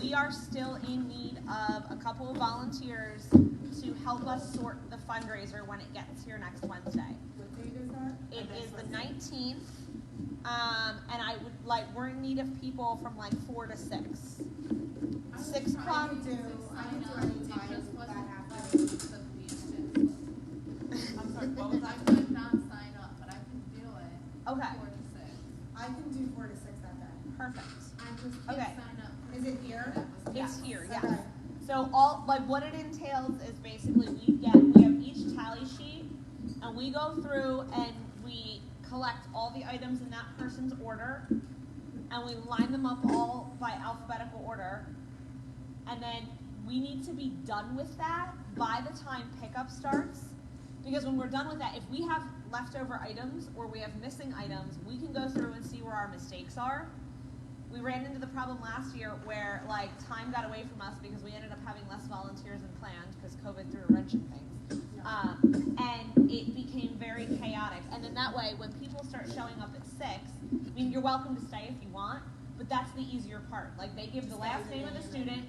We are still in need of a couple of volunteers to help us sort the fundraiser when it gets here next Wednesday. What date is that? It is the 19th. And I would like, we're in need of people from like 4 to 6. 6 I o'clock. can do any time It just that wasn't afternoon. the I'm sorry, what was I that? could not sign up, but I can do it. Okay. 4 to 6. I can do 4 to 6 that day. Perfect. I just can't Okay. sign up. Is it here? It's here, yes. Okay. So all, like what it entails is basically we have each tally sheet and we go through and we collect all the items in that person's order and we line them up all by alphabetical order. And then we need to be done with that by the time pickup starts. Because when we're done with that, if we have leftover items or we have missing items, we can go through and see where our mistakes are. We ran into the problem last year where like time got away from us because we ended up having less volunteers than planned because COVID threw a wrench in things. And it became very chaotic. And then that way, when people start showing up at 6, I mean, you're welcome to stay if you want, but that's the easier part. Like they give the last name of the student,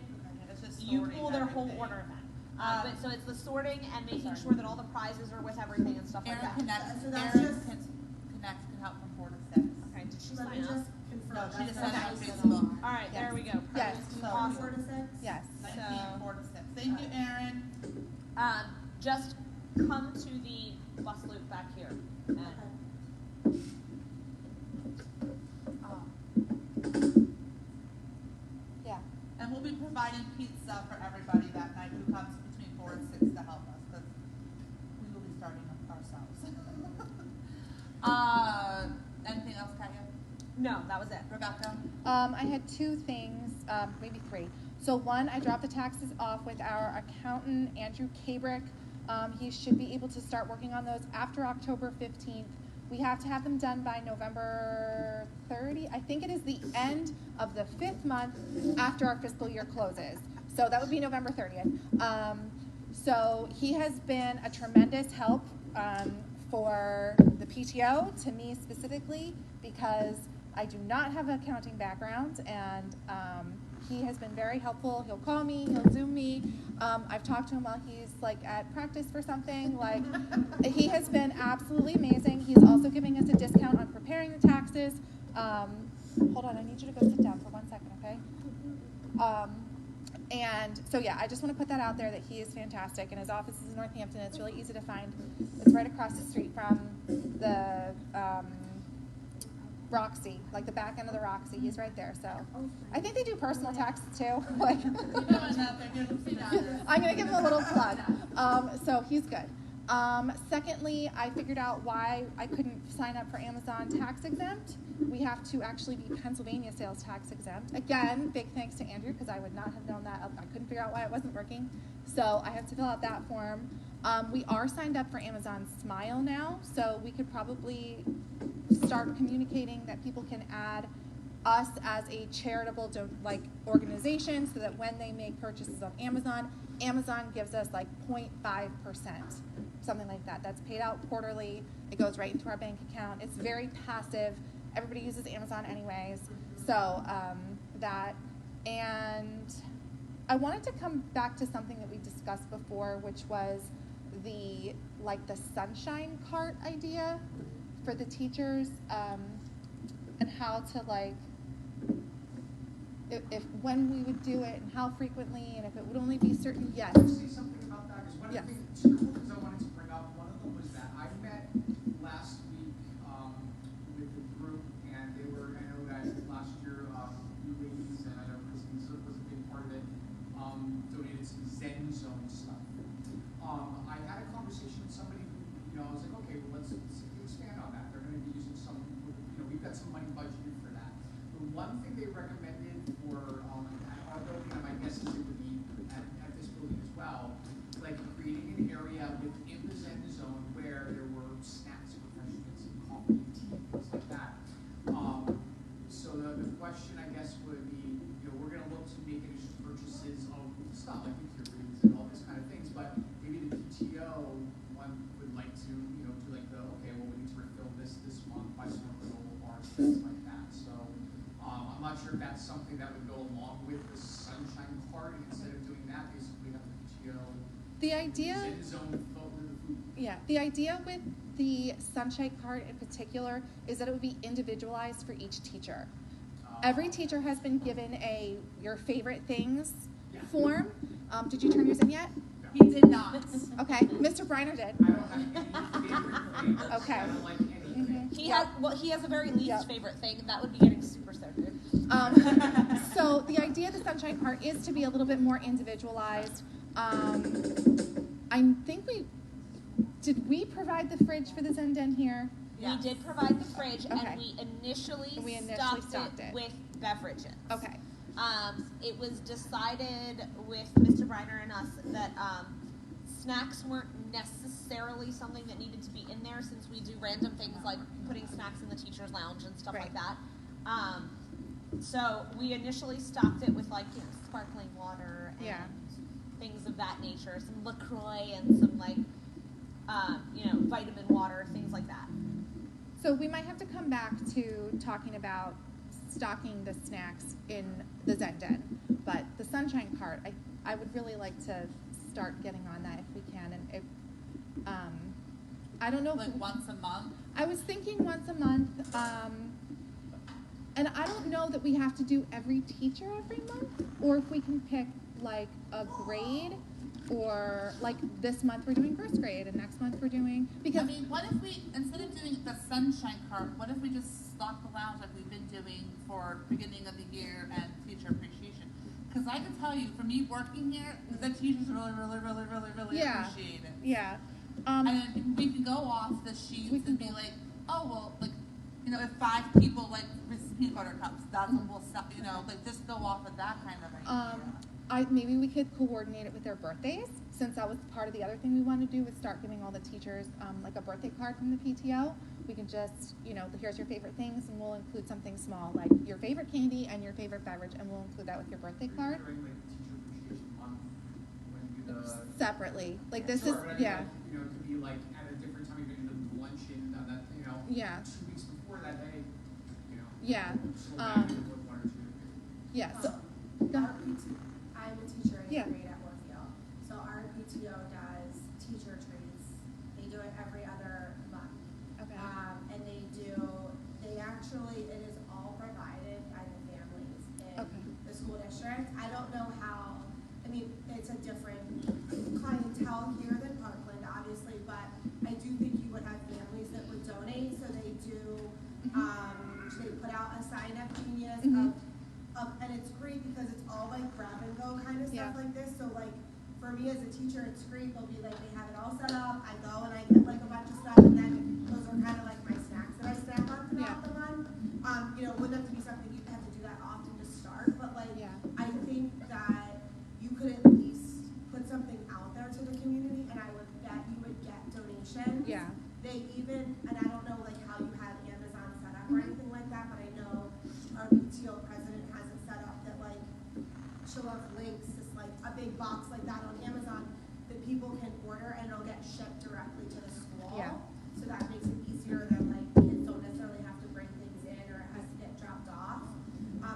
It's just you sorting pull their whole everything. order then. But so it's the sorting and making sure that all the prizes are with everything and stuff like Erin that. Connect, So that's Erin just- Connect can help from 4 to 6. Okay, did she Let me sign up? just confirm. No, she just That's said what that I on was Facebook. All right, there Yes. we go. Yes. Perfect. So Awesome. 4 to 6? Yes. 19, 4 to 6. Thank you, Erin. Just come to the bus loop back here. And Okay. Yeah. And we'll be providing pizza for everybody that night who comes between 4 and 6 to help us, because we will be starting ourselves. Anything else, Katya? no, that was it. Rebecca? I had 2 things, maybe 3. So one, I dropped the taxes off with our accountant, Andrew Kabrick. He should be able to start working on those after October 15th. We have to have them done by November 30. I think it is the end of the 5th month after our fiscal year closes. So that would be November 30th. So he has been a tremendous help for the PTO, to me specifically, because I do not have an accounting background, and he has been very helpful. He'll call me, he'll Zoom me. I've talked to him while he's like at practice for something. Like, he has been absolutely amazing. He's also giving us a discount on preparing the taxes. Hold on, I need you to go sit down for 1 second, okay? And so yeah, I just want to put that out there that he is fantastic, and his office is in Northampton. It's really easy to find. It's right across the street from the Roxy, like the back end of the Roxy. He's right there. So I think they do personal taxes too. Like, I'm gonna give him a little plug. So he's good. Secondly, I figured out why I couldn't sign up for Amazon tax exempt. We have to actually be Pennsylvania sales tax exempt. Again, big thanks to Andrew, because I would not have known that. I couldn't figure out why it wasn't working. So I have to fill out that form. We are signed up for Amazon Smile now, so we could probably start communicating that people can add us as a charitable organization, so that when they make purchases on Amazon, Amazon gives us like 0.5%, something like that. That's paid out quarterly. It goes right into our bank account. It's very passive. Everybody uses Amazon anyways. So that, and I wanted to come back to something that we discussed before, which was the sunshine cart idea for the teachers, and how to if when we would do it and how frequently, and if it would only be certain, yes. Can I say something about that? Because one Yes. of the things, 2 cool things I wanted to bring up, one of them was that I met last week with the group, and they were, I know that last year, you ladies, and I know Christine was a big part of it, donated some Zen Zone stuff. I had a conversation with somebody who, I was like, okay, well, let's expand on that. They're going to be using some, we've got some money budgeted for that. The one thing they recommended for at our building, and my guess is it would be at this building as well, like creating an area within the Zen Zone where there were snacks and refreshments and coffee and tea, things like that. So the question, I guess, would be, we're going to look to make initial purchases of stuff like interiors and all these kind of things, but maybe the PTO would like to, do like okay, well, we need to refill this month by some of the local bars, things like that. So I'm not sure if that's something that would go along with the sunshine card, and instead of doing that, basically have the PTO The idea, Zen Zone fill with the food. yeah, the idea with the Sunshine Cart in particular is that it would be individualized for each teacher. Every teacher has been given a your favorite things form. Did you turn yours in yet? He did not. Okay, Mr. Briner did. I don't have any favorite things. Okay. I don't like anything. He Yep. has a very least Yep. favorite thing, and that would be getting super started. So the idea of the Sunshine Cart is to be a little bit more individualized. I think did we provide the fridge for the Zendan here? We did provide the fridge, Okay. and we initially, stocked it. with beverages. Okay. It was decided with Mr. Briner and us that snacks weren't necessarily something that needed to be in there, since we do random things like putting snacks in the teacher's lounge and stuff like that. So we initially stocked it with, like, you know, sparkling water and things of that nature, some LaCroix and some, like, you know, vitamin water, things like that. So we might have to come back to talking about stocking the snacks in the Zendan, but the Sunshine Cart, I would really like to start getting on that if we can. And if, I don't know, Like once a month? I was thinking once a month, and I don't know that we have to do every teacher every month, or if we can pick like a grade, or like this month we're doing first grade and next month we're doing, because I mean, what if we, instead of doing the Sunshine Cart, what if we just stock the lounge like we've been doing for beginning of the year and teacher appreciation? Because I can tell you, for me working here, the teachers really appreciate it. yeah. And then we can go off the sheets We can and be go- like, oh, well, like, you know, if 5 people like peanut butter cups, that's what we'll stop, you know, like just go off of that kind of idea. Maybe we could coordinate it with their birthdays, since that was part of the other thing we wanted to do, was start giving all the teachers like a birthday card from the PTO. We can just, you know, here's your favorite things, and we'll include something small, like your favorite candy and your favorite beverage, and we'll include that with your birthday card During like teacher appreciation month, when you do the. separately. Like this Sure, is, but I mean, yeah, like, you know, it could be like at a different time, you're gonna do the luncheon on that, you know. Yeah. 2 weeks before that day, you know. yeah, So back and forth 1 or 2. yeah. So, Our I'm a teacher in Yeah. grade at Warfield, so our PTO does teacher treats. They do it every other month. okay. And it is all provided by the families in Okay. the school district. I don't know how, I mean, it's a different clientele here than Parkland, obviously, but I do think you would have families that would donate, so they do, they put out a sign up genius and it's great because it's all like grab and go kind of stuff like this, so like, for me as a teacher, it's great, they'll be like, they have it all set up, I go and I get like a bunch of stuff, and then those are kind of like my snacks that I snack on throughout the month. You know, it wouldn't have to be something you'd have to do that often to start, but like, I think that you could at least put something out there to the community, and I would bet you would get donations. Yeah. They even, and I don't know like how you have Amazon set up or anything like that, but I know our PTO president has it set up that like, she'll have links, it's like a big box like that on Amazon that people can order, and it'll get shipped directly to the school. Yeah. So that makes it easier than like kids don't necessarily have to bring things in, or it has to get dropped off.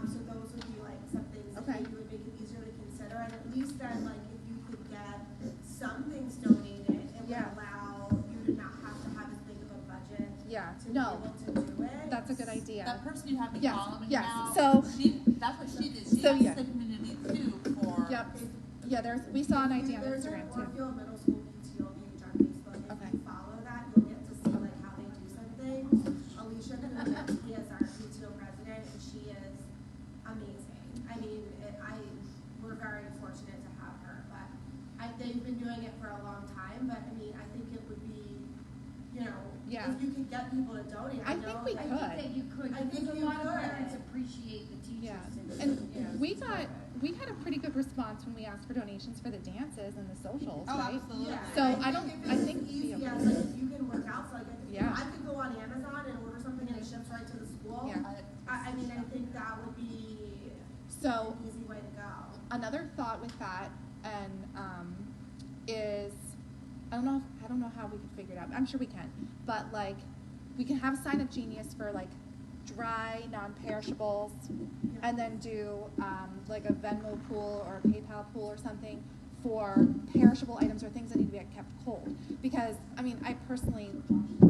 So those would be like some things that Okay. maybe would make it easier to consider, and at least then like if you could get some things donated, it would allow you to not have to have as big of a budget Yeah. to No. be able to do it. That's a good idea. That person you have me Yes, following yes. now, So- that's what she did. She So, asked yeah. the community too for. Yep. Yeah, we saw an idea on There's Instagram an too. Orfield Middle School PTO page on Facebook. If Okay. you follow that, you'll get to see like how they do something. Alicia Kuninski is our PTO president, and she is amazing. I mean, we're very fortunate to have her, but they've been doing it for a long time, but I mean, I think it would be, you know, if you could get people to donate. I think we I could. think that you could, I think because a you lot of could. parents appreciate the teachers. Yeah, and we had a pretty good response when we asked for donations for the dances and the socials, Oh, right? absolutely. Yeah, So and I don't- think if I it's think it'd be easy okay. as like if you can work out, so like if Yeah. I could go on Amazon and order something and it ships right to the school. Yeah. I mean, I think that would be So an easy way to go. another thought with that, and is I don't know how we could figure it out. I'm sure we can, but like we can have Sign Up Genius for like dry, non-perishables, and then do like a Venmo pool or a PayPal pool or something for perishable items or things that need to be kept cold. Because, I mean, I personally,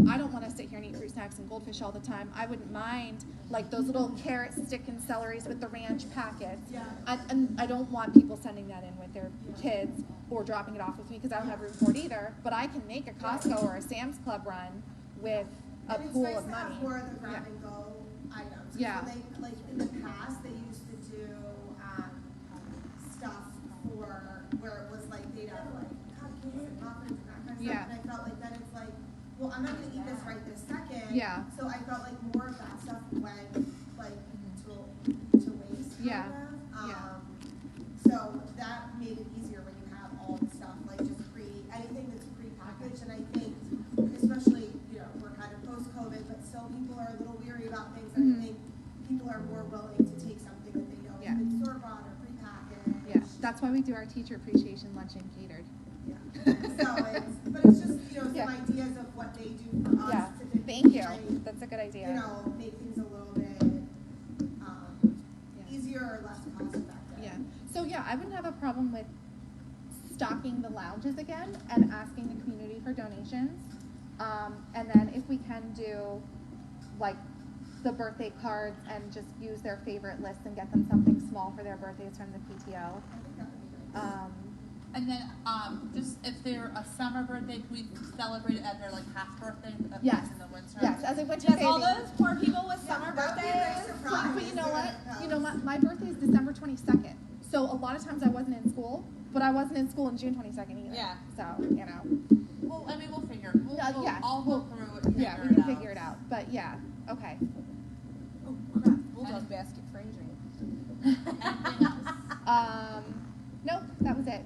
I don't want to sit here and eat fruit snacks and goldfish all the time. I wouldn't mind, like, those little carrot stick and celeries with the ranch packets. Yeah. And I don't want people sending that in with their kids or dropping it off with me because I don't have room for it either. But I can make a Costco or a Sam's Club run with a And pool it's of nice to have money. more of the grab Yeah. and go items. 'Cause Yeah. when they, like, in the past, they used to do, stuff for, where it was like, they'd have like cupcakes and muffins and that kind of stuff. Yeah. And I felt like then it's like, well, I'm not gonna eat this right this second. Yeah. So I felt like more of that stuff went, like, to waste, kind Yeah. of. Yeah. So that made it easier when you have all the stuff, like just anything that's pre-packaged, and I think, especially, you know, we're kind of post-COVID, but still people are a little weary about things, and I think people are more willing to take something that they know Yeah. has been store-bought or pre-packaged. Yeah, that's why we do our teacher appreciation luncheon catered. Yeah. So but it's just, you know, some Yeah. ideas of what they do for us Yeah, to thank you. try, That's a good idea. you know, make things a little bit, Yeah. easier or less cost-effective. Yeah. So yeah, I wouldn't have a problem with stocking the lounges again and asking the community for donations. And then if we can do like the birthday cards and just use their favorite list and get them something small for their birthdays from the PTO. I think that would be nice. And then, just if they're a summer birthday, can we celebrate it at their like half birthday? Yes. In the winter. Yes, as a winter Yes, baby. all those poor people with summer that would be a nice birthdays. surprise. But you know what? Yeah. You know, my birthday is December 22nd. So a lot of times I wasn't in school, but I wasn't in school on June 22nd either. Yeah. So, you know. Well, I mean, we'll figure. We'll, Yeah, I'll go through it. And Yeah, we figure can it out. figure it out. But yeah, okay. Oh crap! Bulldog basket for Adrian. Anything else? Nope, that was it.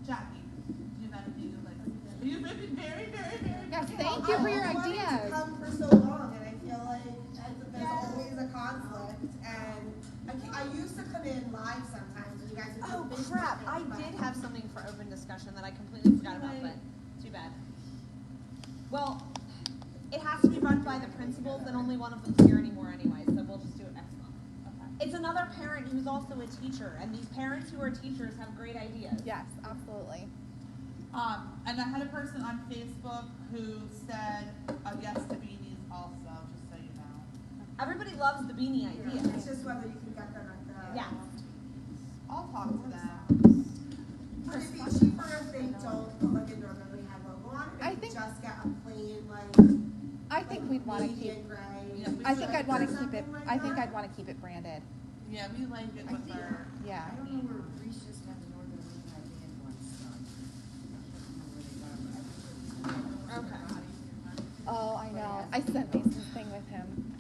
Jackie, do you have anything you'd like to say? You've been very, very, very. Yes, busy. thank you for your I've wanted ideas. to come for so long, and I feel like there's always a conflict, and I used to come in live sometimes, and you guys would do Oh business crap! things, I but- did have something for open discussion that I completely forgot about, but too bad. Well, it has to be run by the principals, and only one of them's here anymore anyway, so we'll just do it next month. Okay. It's another parent who's also a teacher, and these parents who are teachers have great ideas. Yes, absolutely. And I had a person on Facebook who said yes to beanies also, just so you know. Everybody loves the beanie idea. It's just whether you can get them at the. Yeah. I'll talk to them. Would it be cheaper if they don't put like a normally had logo on it? I If you think- just get a plain like. I think we'd want to navy keep. and gray. Yeah, we I think should. I'd want to Or keep it. something like I think that? I'd want to keep it branded. Yeah, we like it with our. Yeah. I don't know where Reese just had the Northern League idea in one stone. Okay. Oh, I know. I sent Mason's thing with him.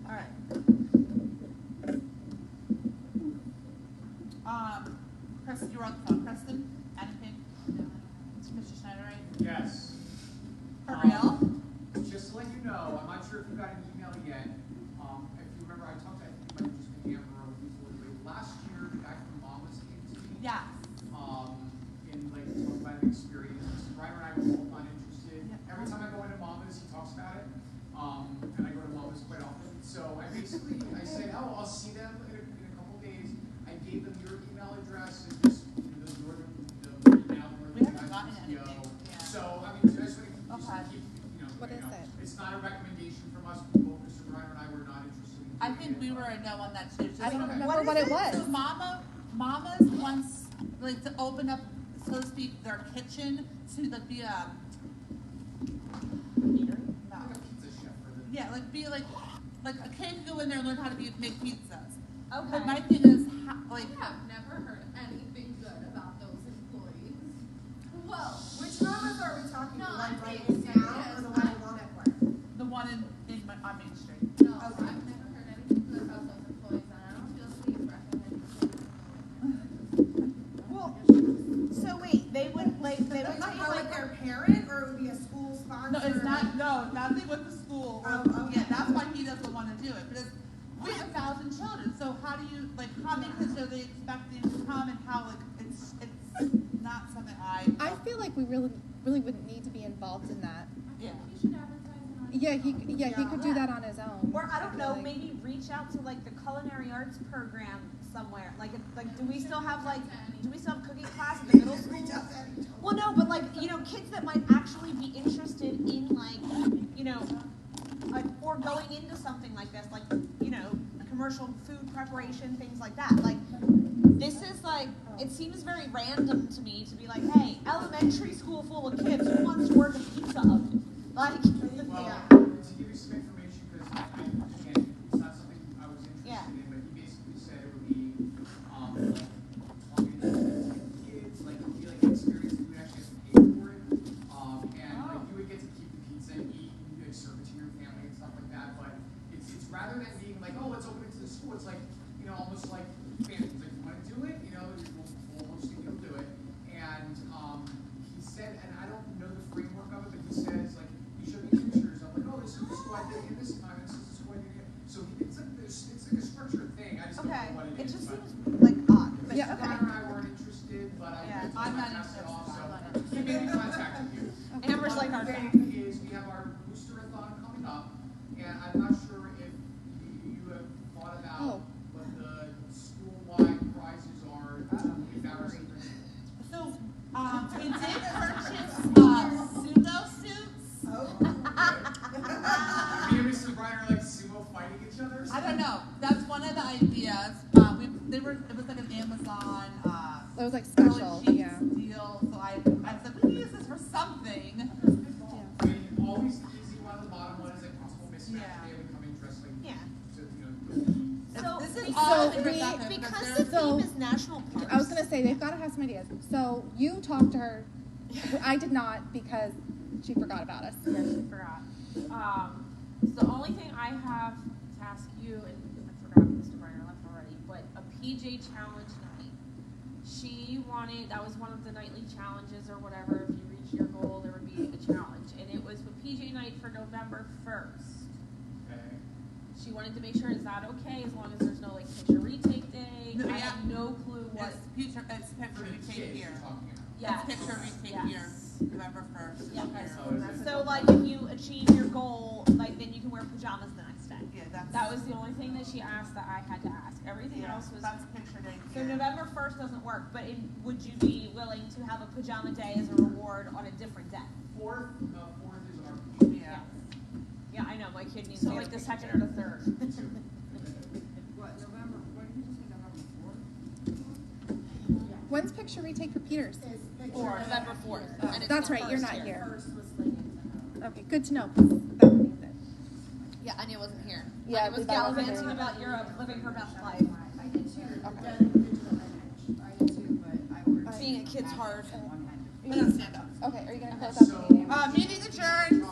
All right. Chris, you're on the phone. Kristen, anything? Mr. Schneider, right? Yes. For real? Just to let you know, I'm not sure if you got an email yet. If you remember, I talked to, I think it might have just been Amber before, but last year, the guy from Mamas came to me. Yes. In like talking about an experience. Ryder and I were both not interested. Yep. Every time I go into Mamas, he talks about it. And I go to Mamas quite often. So I basically, I said, oh, I'll see them in a couple days. I gave them your email address and just, the Northern, now We Northern haven't gotten PTO. anything, yeah. So, I mean, I just want Okay. to keep, What is it? It's not a recommendation from us. Both Mr. Ryder and I were not interested in I doing think it. we were a no on that too. Just I don't Okay. remember what it was. So Mama's wants like to open up, so to speak, their kitchen to like be a Like a pizza chef for the. yeah, like be like a kid can go in there and learn how to make pizzas. Okay. But my thing is like I have never heard anything good about those employees. Well, Which Mamas are we talking No, about? I'm Like right being now, serious. or the one in Longport? the one on Main Street. no, Okay. I've never heard anything good about those employees, and I don't feel safe recommending Well, so wait, they would They would take tell like like their parent, or it would be a school sponsor? No, it's not. No, nothing with the school. Oh, okay. Yeah, that's why he doesn't want to do it because we have 1,000 children. So how do you like how many kids are they expecting to come and how like it's not something I feel like we really wouldn't need to be involved in that. I Yeah. think you should advertise it on he could do that on his own. Or I don't feel know, like. maybe reach out to like the culinary arts program somewhere. Like do we still have cooking class at the middle school? Well, no, but like kids that might actually be interested in or going into something like this, like commercial food preparation, things like that. Like this is like it seems very random to me to be like, hey, elementary school full of kids, who wants to work a pizza oven? Like, Well, to give you some information, because again, it's not something I was interested in, but he basically said it would be like talking to kids, like it would be like an experience that you would actually have to pay for it, and like you would get to keep the pizza and eat, and you could serve it to your family and stuff like that. But it's rather than being like, oh, let's open it to the school, it's like almost like families, like you want to do it, we'll host it, you'll do it, and he said, and I don't know the framework of it, but he says like. Pictures of like, oh, this is the school I did in this time, this is the school I did here. So it's like a structured thing. I just don't know what it is. It just but seems like odd. Mr. Yeah, okay. Garner and I weren't interested, but I'm not interested interested. also. He made me contact with you. Amber's like our One dad. thing is we have our booster-a-thon coming up, and I'm not sure if you have thought about what the school-wide prizes are if that was So, we did purchase, pseudo suits. Me and Mr. Bryan are like sumo fighting each other. I don't know. That's one of the ideas. It was like an Amazon, It was like special, Sheets yeah. deal. So I said, we can use this for something. I mean, always the easy one, the bottom one is like possible mismatch. Yeah. They would come in dressed like Yeah. to, So This is because- all so Rebecca, because there's- the theme is national parks. I was gonna say they've got to have some ideas. So you talked to her. I did not because she forgot about us. Yeah, she forgot. So the only thing I have to ask you, and I forgot Mr. Briner left already, but a PJ challenge night. She wanted, that was one of the nightly challenges or whatever. If you reach your goal, there would be a challenge. And it was for PJ night for November 1st. okay. She wanted to make sure, is that okay, as long as there's no like picture retake day? No, I yeah. have no clue what. It's picture For the retake kids here. you're talking about. Yes. It's picture retake Yes. here, November 1st. Yeah, okay, Here. So like if you achieve your goal, like then you can wear pajamas the next day. Yeah, that's. That was the only thing that she asked that I had to ask. Everything Yeah, else was. that's picture day So here. November 1st doesn't work, but would you be willing to have a pajama day as a reward on a different day? Fourth is our Yeah. Yeah, I know, my kid needs So to like get the a second picture. or the third. What, November, what did you say, November When's picture retake for Peters? Or November 4th. Oh, and it's that's the right. You're first not here. First was slated to Okay, good to know. 'Cause that means it. Yeah, Anya wasn't here. Yeah, Anya was that wasn't gallivanting here. about Europe, living her best life. I did too, Okay. have digital image. I did too, but I worked. Being a kid's hard. I'm gonna stand up. Okay, are you gonna close out the meeting? Meeting adjourned.